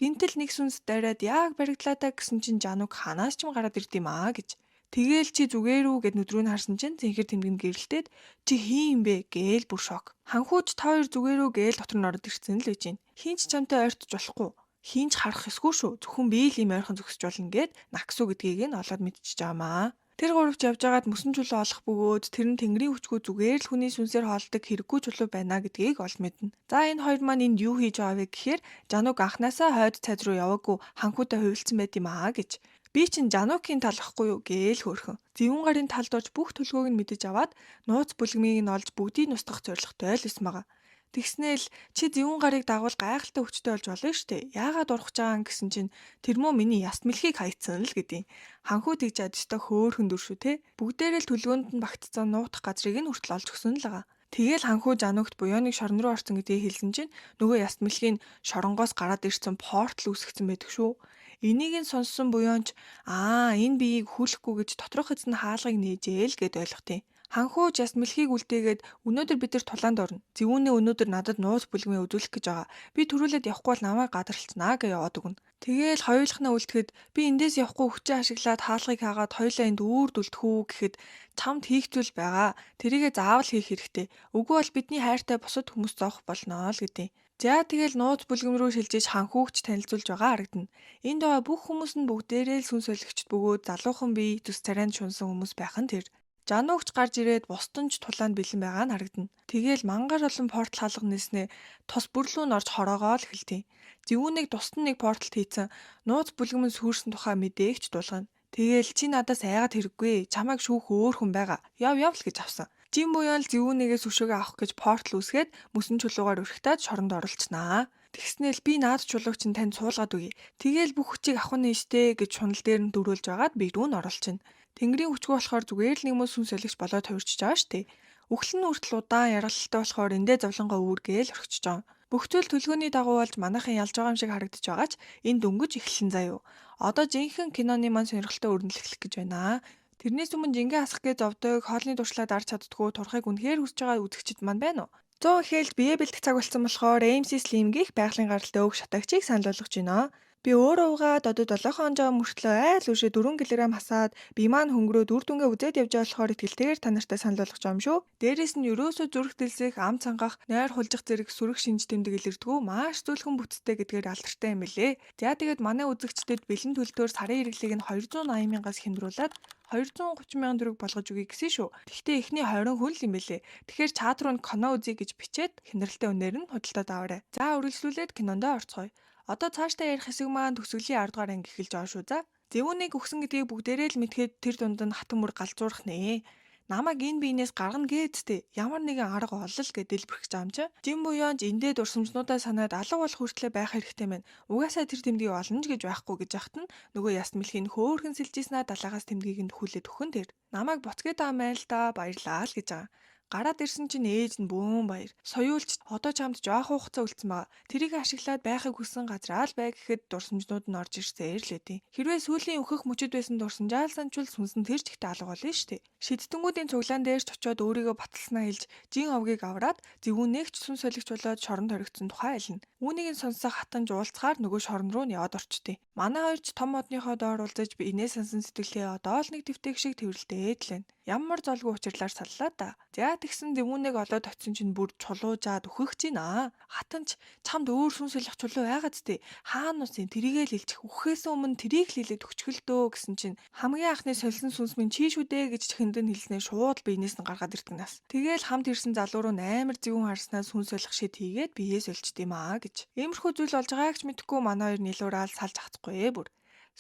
Speaker 1: Гинтэл нэг сүнс дараад яг баригдлаадаа гэсэн чинь Жанук ханаас ч юм гараад ирд юм аа гэж. Тэгээл чи зүгээр үү гэд нүдрүү нь харсан чинь зинхэр тэмдгэн гэрэлтээд чи хин юм бэ гээл бүр шок. Ханхууч та хоёр зүгээр үү гээл дотор нь ороод ирсэн л гэж байна. Хинч чамтай ойртож болохгүй. Хинч харах эсгүй шүү. Зөвхөн би л юм ойрхон зөксөж болно гэд наксуу гэдгийг нь олоод мэдчихэж байгаа маа. Тэр гуравч явж байгаад мөсөн чулуу олох бөгөөд тэр нь тэнгэрийн хүчгүй зүгээр л хүний сүнсээр хоолдог хэрэггүй чулуу байна гэдгийг олж мэднэ. За энэ хоёр маань энд юу хийж байгаа вэ гэхээр Жанук анханасаа хойд цайд руу яваагүй ханхуутай хувилцсан байт юм аа гэж. Би чинь Жанукийн тал ахгүй юу гээл хөөрхөн. Зэвүүн гарын талд орж бүх төлгөөг нь мэдэж аваад нууц бүлгмийг нь олж бүгдийг нустгах зорилготой л байсан байгаа. Тэгснээл чи зэвүүн гарыг дагвал гайхалтай хүчтэй болж болно штэ. Яагаад урах чагаан гэсэн чинь тэр мөө миний яст мэлхийг хайцсан л гэдэг. Ханхуу тэгж адистай хөөхөн дүр шүү те. Бүгдээрээ л төлгөөнд нь багтцсан нуутах газрыг нь хүртэл олж өгсөн л байгаа. Тэгээл ханхуу Жанугт буяаныг шорон руу орсон гэдгийг хэлсэн чинь нөгөө яст мэлхийг шоронгоос гараад ирсэн портал үүсгэсэн байдаг шүү. Энийг нь сонссон буяанч энэ биеийг хүлэхгүй гэж доторх эзэн хаалгыг нээжээ л гэд ойлгохтیں۔ Ханхуу яст мэлхийг үлдээгээд өнөөдөр бид нар тулаанд орно. Зэвүүнээ өнөөдөр надад нууц бүлгмээ үзүүлэх гэж байгаа. Би төрүүлээд явахгүй бол намайг гадарлцнаа гэж яваад өгнө. Тэгээл хоёулахнаа үлдэхэд би эндээс явахгүй хүчээ ашиглаад хаалгыг хаагаад хоёлаа энд үрд үлдэх үү гэхэд чамд хийх зүйл байгаа. Тэрийгээ заавал хийх хэрэгтэй. Үгүй бол бидний хайртай бусад хүмүүс зовох болно л гэдэг. За тэгэл нууц бүлгэм рүү шилжиж ханхуугч танилцуулж байгаа харагдана. Энд байгаа бүх хүмүүс нь бүгдээрээ л сүнс солигчд бөгөөд залуухан бие төс царайнд шунсан хүмүүс байх нь тэр. Жанугч гарч ирээд бусданч тулаанд бэлэн байгаа нь харагдана. Тэгээл мангар олон портал хаалга нээснээ тус бүрлүү нь орж хороогоо л эхэлтий. Зэвүүнийг тусдан нэг порталт хийцэн нууц бүлгэмэн сүрсэн тухай мэдээгч дуулгана. Тэгээл чи надаас айгаад хэрэггүй. Чамайг шүүх өөр хүн байгаа. Яв л гэж авсан. Жин буян л зэвүүнийгээс өшөөгөө авах гэж портал үүсгээд мөсөн чулуугаар өрхтөөд шоронд оролцснаа. Тэгснээл би наад чулууг чинь танд суулгаад өгье. Тэгээл бүх хүчийг авах нь штэ гэж шунал дээр нь дөрүүлж байгаад би рүү нь оролцно. Тэнгэрийн хүчгүй болохоор зүгээр л нэг мөс сүнс солигч болоод хувирчиж байгаа штэ. Үхлэн хүртэл удаан яргалтай болохоор эндээ зовлонгоо үүргээл орхичиж байгаа. Бүхтэл төлгөөний дагуу болж манайхан ялж байгаа юм шиг харагдаж байгаач энэ дөнгөж эхэлсэн заяо. Одоо жинхэнэ киноны маань сонирхолтой өрнөлт эхлэх гэж байна. Тэрнээс өмнө жингээ асах гэж зовдөг, хоолны туршлаад арч чаддгүй турхыг үнэхээр хүсэж байгаа үзэгчид маань байна уу? 100 ихэлж бие бэлдэх цаг болсон болохоор AMC Slim гих байгалийн гаралтай өг шатагчийг санал болгож байна. Би өөрөө угаад одод 7 хоног мөртлөө айл үшээ 4 кг хасаад би маань хөнгөрөөд үр дүнгээ үзээд явж байгаа болохоор итгэлтэйгээр та нартай санал болгож байгаа юм шүү. Дээрээс нь ерөөсөө зүрх дэлсэх, ам цангах, нойр хулжих зэрэг сүрэг шинж тэмдэг илэрдэггүй маш зөвлөхөн бүтцтэй гэдгээр алдартай юм билээ. За тэгээд манай үзэгчдэд бэлэн төлтөөр сарын хэрэглээг нь 280 мянгаас хямдруулаад 230 мянган төгрөг болгож өгье гэсэн шүү. Тэгвэл эхний 20 хүн л юм бэлээ. Тэгэхээр чат руу кино үзье гэж бичээд хяналттай үнээр нь худалдаад аваарай. За үргэлжлүүлээд кинондоо орцгоё. Одоо цаашдаа ярих хэсэг маань төгсгөлийн 10 дугаар анги эхэлж байгаа шүү за. Зэвүүнийг өгсөн гэдгийг бүгдээрээ л мэдгээд тэр дунд нь хатан мөр галзуурах нэ. Намайг энэ биенээс гаргана гэдтэй ямар нэгэн арга олол гэж дэлбэрэх юм чи. Жин буян эндээ дурсамжнуудаа санаад алга болох хүртлээр байх хэрэгтэй мэн. Угаасаа тэр тэмдгийг олно ч гэж байхгүй гэж яхад нь нөгөө яс мэлхийн хөөхөн сэлжижснаа далаагаас тэмдгийг нь хүлээд өгөн тэр. Намайг буцгээд аамай л да баярлаа л гэж байгаа. Гараад ирсэн чинь ээж нь бүүн баяр. Соёулч одоо чамд жоох хугацаа үлдсэн байгаа. Тэрийг ашиглаад байхыг хүссэн газраа л бай гэхэд дурсамжнууд нь орж ирсээр л үдий. Хэрвээ сүүлийн өөхөх мөчөд байсан дурсамжаал санчвал сүнсэн тэр ч ихтэй алга болно шүү дээ. Шидтэнгүүдийн цуглаан дээр ч очиод өөрийгөө баталснаа хэлж жин овгийг авраад зөвүүнээгч сүн солигч болоод шоронд хоригдсон тухай айлна. Үүнийг нь сонсох хатан жуулцгаар нөгөө шорон руу нь яваад орчтыг. Манай хоёр ч том модныхоо доор уулзаж би инээ сансан сэтгэлээ одоо л нэг твтэг шиг тэрвэрлдээд л байна. Ямар золгүй учирлаар саллаа да. За тэгсэн зөвүүнэг олоод очисон чинь бүр чулуужаад өөхөх чинь хатанч чамд өөр сүн солих чулуу байгаад тээ. Хаана усын тэрийгэл илчих үхээс өмнө тэрийг л хэлээд өчгөлдөө гэсэн чинь хамгийн анхны сольсон сүнс минь чи шүү дээ гэж чихэндэн хэлснээр шууд биенээс нь гаргаад ирдэг нас. Тэгээл хамт ирсэн залуу руу амар зөвүүн харснаа сүн солих шид хийгээд биеэс олчд юм гэж. Иймэрхүү зүйл болж байгааг ч мэдэхгүй манай хоёр нилуураал салж хацахгүй бүр.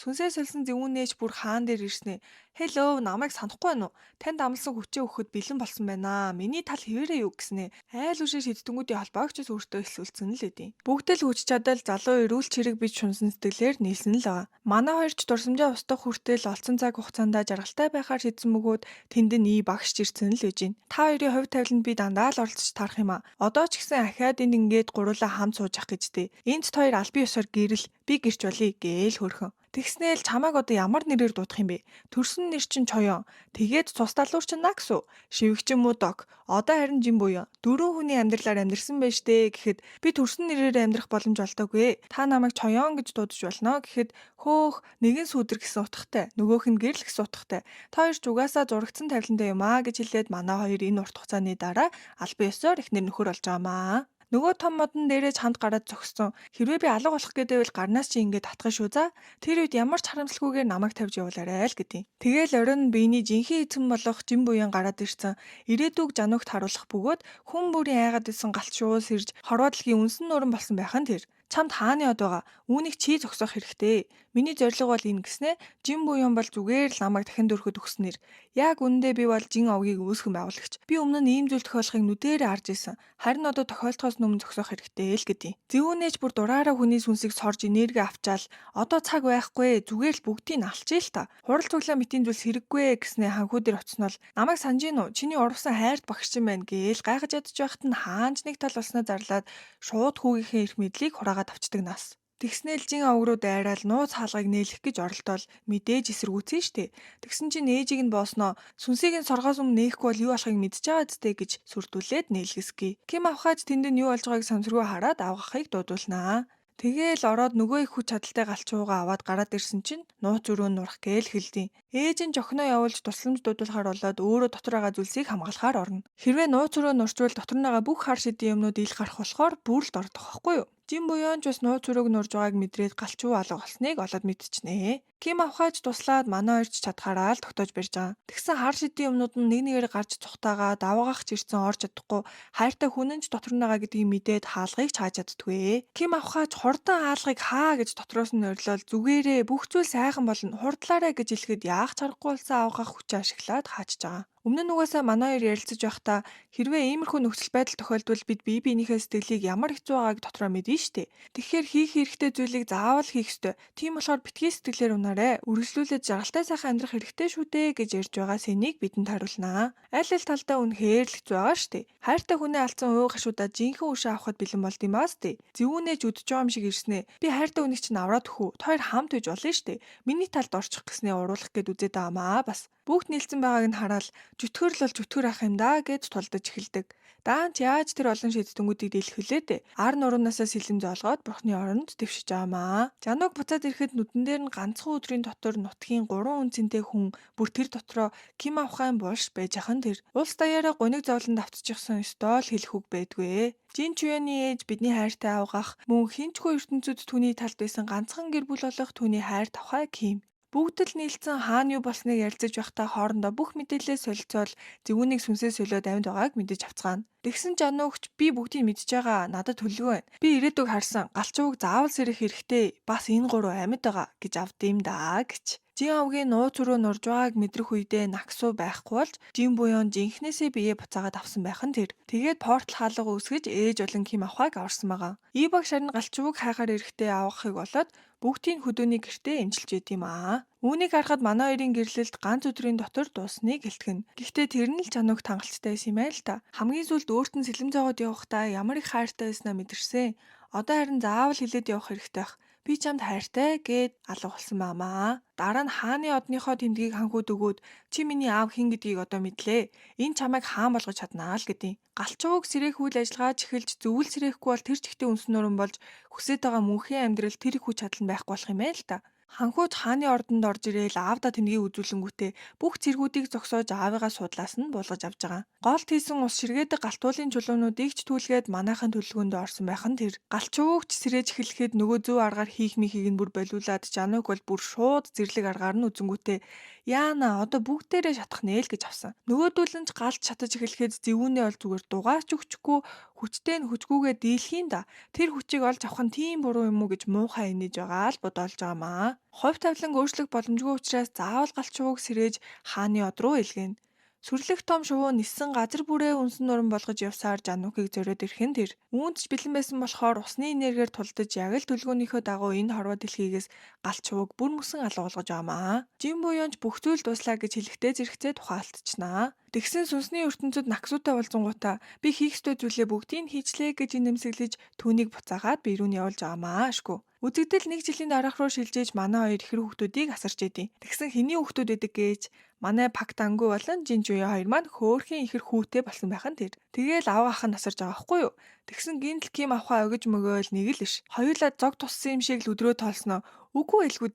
Speaker 1: Сүнсээ сольсон зөвүүнээч бүр хаан дээр ирснэ. Hello, намайг санахгүй байна уу? Танд амласан хүчээ өгөхөд бэлэн болсон байна. Миний тал хэвээрээ юу гэснэ. Айл үшээ шидтэнгүүдийн холбоогч өөртөө илсүүлсэн л үдий. Бүгд л хүч чадал залуу эрүүлч хэрэг бич шунсан сэтгэлээр нийлсэн л байгаа. Манай хоёр ч дурсамжаа устгах хүртэл олцсон цаг хугацаанд жаргалтай байхаар шийдсэн бөгөөд тэнд нь багш ирсэн л үж байна. Та хоёрын хувь тавиланд би дандаа л оролцож тарах юм а. Одоо ч гэсэн ахиад энд ингээд гуруула хамт сууж ах гэжтэй. Энд ч хоёр албан ёсоор гэрэл би гэрч болъё гээл хөрхөн. Тэгснээл чамайг одоо ямар нэрээр дуудах юм бэ? Төрсөн нэр чинь Чоён. Тэгээд цус талуур чинь Наксу. Шивгчин Мудок. Одоо харин Жин буян. Дөрвөн хүний амьдралаар амьдрсан байж тээ гэхэд би төрсөн нэрээр амьдрах боломж олдоогүй. Та намайг Чоён гэж дуудаж болно гэхэд хөөх нэгэн сүдэр гэсэн утгатай. Нөгөөх нь гэрэл гэсэн утгатай. Та хоёр ч угаасаа зурагцсан тавилантай юм гэж хэлээд манай хоёр энэ урт хугацааны дараа албан ёсоор эхнэр нөхөр болж байгаамаа. Нөгөө том модон дээрээ чанд гараад зогссон. Хэрвээ би алга болох гэдэг байвал гарнаас чи ингээд татах шүү за. Тэр үед ямар ч харамсалгүйгээр намайг тавьж явуулаарай л гэдэг. Тэгээл оройн нь биений жинхэнэ эзэн болох Жин буян гараад ирсэн. Ирээдүг жанугт харуулах бөгөөд хүн бүрийн айгаад исэн галт шуус ирж хорвоодлогийн үнсэн нуран болсон байх нь тэр. Чамд хааны од байгаа. Үүнийг чи зогсоох хэрэгтэй. Миний зорилго бол энэ гэснээ Жин буян бол зүгээр л намайг дахин дөрөхөд өгснээр. Яг үнэндээ би бол Жин овгийг үүсгэн байгуулагч. Би өмнө нь ийм зүйл тохиолохыг нүдээрээ харж исэн. Харин одоо тохиолдохоос өмнө зогсоох хэрэгтэй л гэдэг. Зөвүүнээч бүр дураараа хүний сүнсийг сорж энерги авчаал. Одоо цаг байхгүй. Зүгээр л бүгдийг нь алчээ л та. Хурал цуглаа мэтийн зүйлс хэрэггүй гэснээ ханхүү дээр очсноо намайг санаж гин үү? Чиний урвсан хайрт багш чинь байна гээл гайхаж ядаж байхад нь хаанч нэг тал болсноо зарлаад шууд хүүгийнхээ эрх мэдлийг хураагаад авчдаг нас. Тэгснээл Жин овг руу дайраад нууц хаалгыг нээлэх гэж оролдоол мэдээж эсэргүүцэн штэ. Тэгсэн чинь ээжийг нь боосноо сүнсийг нь соргоос өмнө нээхгүй бол юу болохыг мэдчихэж байгаа зү гэж сүрдүүлээд нээлгэсгий. Ким авахаач тэнд нь юу болж байгааг самсргүй хараад авахыг дуудуулнаа. Тэгээл ороод нөгөө их хүч чадалтай галчуугаа аваад гараад ирсэн чинь нууц өрөө нурах гээл хэлдэв. Ээж нь жохноо явуулж тусламж дуудуулахаар болоод өөрөө дотор байгаа зүйлсийг хамгаалахаар орно. Хэрвээ нууц өрөө нурчвал дотор нь байгаа бүх хар шидийн юмнууд ил гарах болохоор бүр л дордох байхгүй юу? Жин буян ч бас нууц өрөөг нурж байгааг мэдрээд галчуу алга болсныг олоод мэдчихнэ. Ким авахаач туслаад манай хоёр ч чадхаараа л тогтоож барьж байгаа. Тэгсэн хар шидийн юмнууд нь нэг нэгээр гарч цухтаага даваагах ч ирсэн орж чадахгүй хайртай хүн нь ч дотор нь байгаа гэдгийг мэдээд хаалгыг ч хааж чаддгүй. Ким авахаач хурдан хаалгыг хаа гэж дотроос нь орилол зүгээрээ бүх зүйл сайхан болно хурдлаарэ гэж хэлэхэд яах чаргагүй болсон авахах хүчээ ашиглаад хаачж байгаа. Өмнө нь угаасаа манай хоёр ярилцаж байхдаа хэрвээ иймэрхүү нөхцөл байдал тохиолдвол бид бие биенийхээ сэтгэлийг ямар хэцүү байгааг дотроо мэднэ штэ. Тэгэхээр хийх хэрэгтэй зүйлийг заавал хийх ёстой. Тийм болохоор битгий сэтгэлээр унаарай. Үргэлжлүүлээд жаргалтай сайхан амьдрах хэрэгтэй шүү дээ гэж ярьж байгаа сэнийг бидэнд харуулнаа. Аль аль талдаа үнэхээр л хэцүү байгаа штэ. Хайртай хүнээ алдсан уу гашуудаа жинхэнэ үшээ авахд бэлэн болд юм аа штэ. Зөвүүнэж үдчих юм шиг ирснэ. Би хайртай хүнийг чинь авраад өгөх үү? Тоор хамт байж болно штэ. Миний талд орчих гэснээ уруулах гээд үзээд байгаамаа бас. Бүгд нийлцэн байгааг нь хараад зүтгэр л бол зүтгэр ах юм да гэж тулдаж эхэлдэг. Даанч яаж тэр олон шийдтэнгүүдийг дийлэх вүлээ дээ. Ар нуруунасаа сэлэм зоолгоод бурхны оронд дэвшиж байгаамаа. Жануг буцаад ирэхэд нүдэн дээр нь ганцхан өдрийн дотор нутгийн 3 үнцэнтэй хүн бүр тэр дотроо Ким авахын булш байж ахын тэр. Улс даяараа гуниг зовлонд автчихсан ёстой л хэлэх үг байдгүй. Жин Чуяны ээж бидний хайртай авгах мөн хинчгүй ертөнцид түүний талд байсан ганцхан гэр бүл болох түүний хайр тавхай Ким. Бүгд л нийлцэн хаана юу болсныг ярилцаж байхдаа хоорондоо бүх мэдээлэлээ солилцоол зөвүүнийг сүнсээ солиод амьд байгааг мэдэж авцгаана. Тэгсэн ч ануугч би бүгдийг мэдж байгаа надад төлөвлөгөө байна. Би ирээдүг харсан галчууг заавал сэрэх хэрэгтэй. Бас энэ гурав амьд байгаа гэж авд юм даа гэж. Жин овгийн нууц руу нурж байгааг мэдрэх үедээ нагсуу байхгүй болж жин буян жинхнээсээ биеэ буцаагаад авсан байх нь тэр. Тэгээд портал хаалга үсгэж ээж болон Ким авахыг аварсан байгаа. Ибаг шарн галчууг хайхаар эрэхтэй авахыг болоод бүгдийн хөдөөний гэртээ эмчилж байт юм аа. Үүнийг харахад манай хоёрын гэрлэлт ганц өдрийн дотор дуусныг хэлтгэн. Гэхдээ тэр нь л Жануг тангалцтай байсан юм аа л та. Хамгийн сүүлд өөрт нь сэлэм зоогоод явахдаа ямар их хайртай байснаа мэдэрсэн. Одоо харин заавал хилээд явах хэрэгтэй байх. Би чамд хайртай гэд алга болсон баамаа. Дараа нь хааны одныхоо тэмдгийг ханхууд өгөөд чи миний аав хэн гэдгийг одоо мэдлээ. Энэ чамайг хаан болгож чаднаа л гэдэг. Галчууг сэрэх үйл ажиллагаа эхэлж зөвүүл сэрэхгүй бол тэр чигтээ үнснөрөн болж хүсэж байгаа мөнхийн амьдрал тэр их хүч чадал байхгүй болох юм байна л та. Ханхууч хааны ордонд орж ирээл аавда тэмдгийг үзүүлэнгүүтээ бүх цэргүүдийг зогсоож аавыгаа суудлаас нь буулгаж авч байгаа. Голд хийсэн ус ширгээдэг галтуулын чулуунуудыг ч түлхээд манайхын төлөвлөгөөнд орсон байх нь тэр. Галчуугч сэрэж эхлэхэд нөгөө зөв аргаар хийх михийг нь бүр болиулаад Жануг бол бүр шууд зэрлэг аргаар нь үзэнгүүтээ яана одоо бүгдээрээ шатах нэ л гэж авсан. Нөгөөдөл нь ч галж шатаж эхлэхэд зэвүүнээ бол зүгээр дугаарч өгчихгүй хүчтэй нь хүчгүйгээ дийлхийн да. Тэр хүчийг олж авах нь тийм буруу юм уу гэж муухай инээж байгаа л бодоолж байгаамаа. Хувь тавилан өөрчлөх боломжгүй учраас заавал галчууг сэрээж хааны од руу илгээнэ. Сүрлэх том шувуу ниссэн газар бүрээ үнсэн нуран болгож явсаар Жанукийг зориод ирэх нь тэр. Үүнд ч бэлэн байсан болохоор усны энергиэр тулдаж яг л төлгөөнийхөө дагуу энэ хорвоо дэлхийгээс галчууг бүр мөсөн алга болгож байгаамаа. Жин буянч бүх зүйл дуслаа гэж хэлэхдээ зэрэгцээ тухаалтчнаа. Тэгсэн сүнсний ертөнцид нагсуутай болзонгуудаа би хийх ёстой зүйлээ бүгдийг хийчлээ гэж нэмсэглэж түүнийг буцаагаад би рүү нь явуулж байгаамаа ашгүй. Үзэгдэл 1 жилийн дараах руу шилжээж манай хоёр ихэр хүүхдүүдийг асарч идэв. Тэгсэн хэний хүүхдүүд эдэг гэж манай Пактангу болон Жинжуя хоёр маань хөөхөн ихэр хүүтэй болсон байх нь тэр. Тэгээл аваа ах нь асарж байгаа байхгүй юу? Тэгсэн гинтл Ким авахаа өгөж мөгөөл нэг л иш. Хоёулаа зог туссан юм шиг л өдрөө тоолсноо. Үгүй элгүү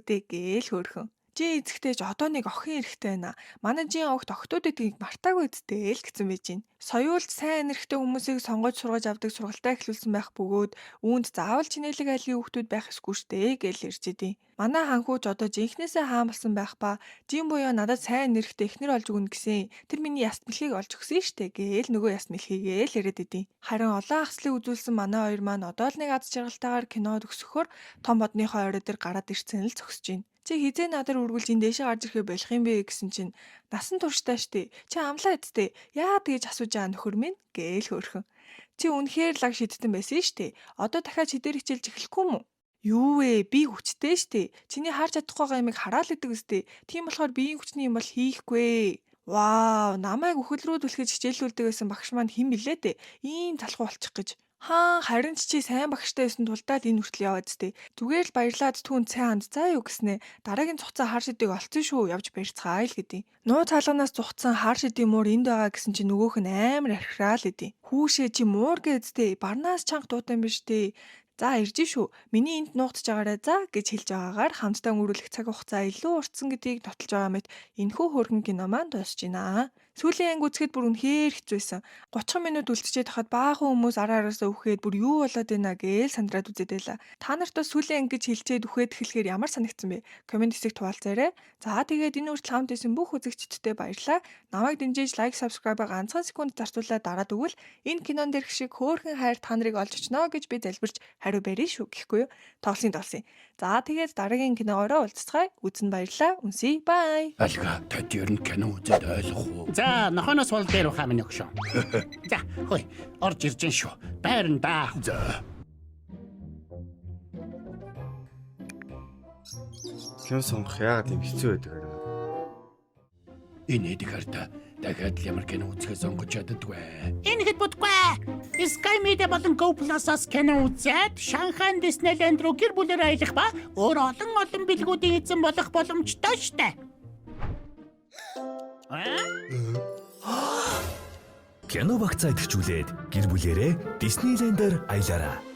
Speaker 1: дээ гээл хөөхөн. Жин эзэгтэйж одоо нэг охин эрэхтэй байна. Манай Жин огт охтууд эдгийг мартаагүй эцтэй л гэсэн байж гин. Соёулж сайн энэрхтэй хүмүүсийг сонгож сургаж авдаг сургалтаа эхлүүлсэн байх бөгөөд үүнд заавал чинэлэг айлын хүүхдүүд байх ёсгүй штэ гэж ирж идэв. Манай ханхууч одоо жинхнээсээ хаан болсон байх ба Жин буюу надад сайн энэрхтэй эхнэр олж өгнө гэсэн. Тэр миний яст мэлхийг олж өгсөн штэ гээл нөгөө яст мэлхийгээ л яриад идэв. Харин олон ахслыг үзүүлсэн манай хоёр маань одоо л нэг аз жаргалтайгаар кинод өсөхөөр том модныхоо орой дээр гараад ирсэн л зогсож байна. Чи хизээ надаар үргэлж энэ дэшээ гарч ирэхээ болох юм бэ гэсэн чинь насан туршдаа штэ. Чи амлаа эцтэй. Яа тэгж асууж байгаа нөхөр минь гээл хөөхөн. Чи үнэхээр лаг шидтэн байсан штэ. Одоо дахиад шидээр хичээлж эхлэхгүй мүү? Юу вэ? Би хүчтэй штэ. Чиний харж чадахгүй байгаа юмыг хараал идэг үстэй. Тийм болохоор биеийн хүчний юм бол хийхгүй. Вау, намайг үхэл рүү түлхэж хичээлүүлдэг байсан багш маань хэн блэ дээ? Ийм талхуу болчих гэж. Харин чи сайн багштай байсан тулдаа л энэ хүртэл яваад зтэй. Зүгээр л баярлаад түүнд сайн ханд заа юу гэснээ. Дараагийн цугцаа хар шидийг олцсон шүү явж барьцгаая л гэдэг. Нуу цаалганаас цугцсан хар шидийн муур энд байгаа гэсэн чи нөгөөх нь амар архираа л гэдэг. Хүүшээ чи муур гэдтэй. Барнаас чанга дуудан биш дээ. За ирж шүү. Миний энд нуугдж байгаарай за гэж хэлж байгаагаар хамтдаа өнгөрүүлэх цаг хугацаа илүү уртсан гэдгийг тоталж байгаа мэт энэхүү хөөрхөн кино маань дуусж байна. Сүүлийн анги үзэхэд бүр үнэхээр хэцүүсэн. 30 минут үлдчихэд хахад баахан хүмүүс араа араасаа үхээд бүр юу болоод байна гээл сандраад үзээд байла. Та нарт бас сүүлийн анги гэж хэлчихэд үхээд эхлэхээр ямар санагдсан бэ? Комент хэсэгт хуваалцаарай. За тэгээд энэ хүртэл хамт исэн бүх үзэгчдтэй баярлалаа. Намайг дэмжиж лайк, subscribe ганцхан секунд зартуулаад дараад өгвөл энэ кинон дээрх шиг хөөрхөн хайр та нарыг олж очно гэж би залбирч хариу барья шүү гэхгүй юу? Тоглосон. За тэгээд дараагийн киногоороо уулзцгаая. Үзэн баярлалаа. Үнсий. Бай.
Speaker 2: Алга тэд ер нь кино үзээд ойлгох уу?
Speaker 3: За, нохоноос бол дээр ухаам нэг шүү. За, хөөе, орж ирж гин шүү. Байранда.
Speaker 2: За.
Speaker 4: Кино сонгох яагаад юм хэцүү байдаг вэ?
Speaker 2: Энэ эдгээр та дахиад ямар кино үзэхээ сонгож чаддгүй.
Speaker 3: Энэ хэд бодгүй. Sky Media болон Go Plus-аас кино үзээд Шанхай Disneyland руу гэр бүлээр аялах ба өөр олон бэлгүүдийн эзэн болох боломжтой штэ.
Speaker 5: Кино багцаа идэвхжүүлээд гэр бүлэрээ Disneyland-аар аялаарай.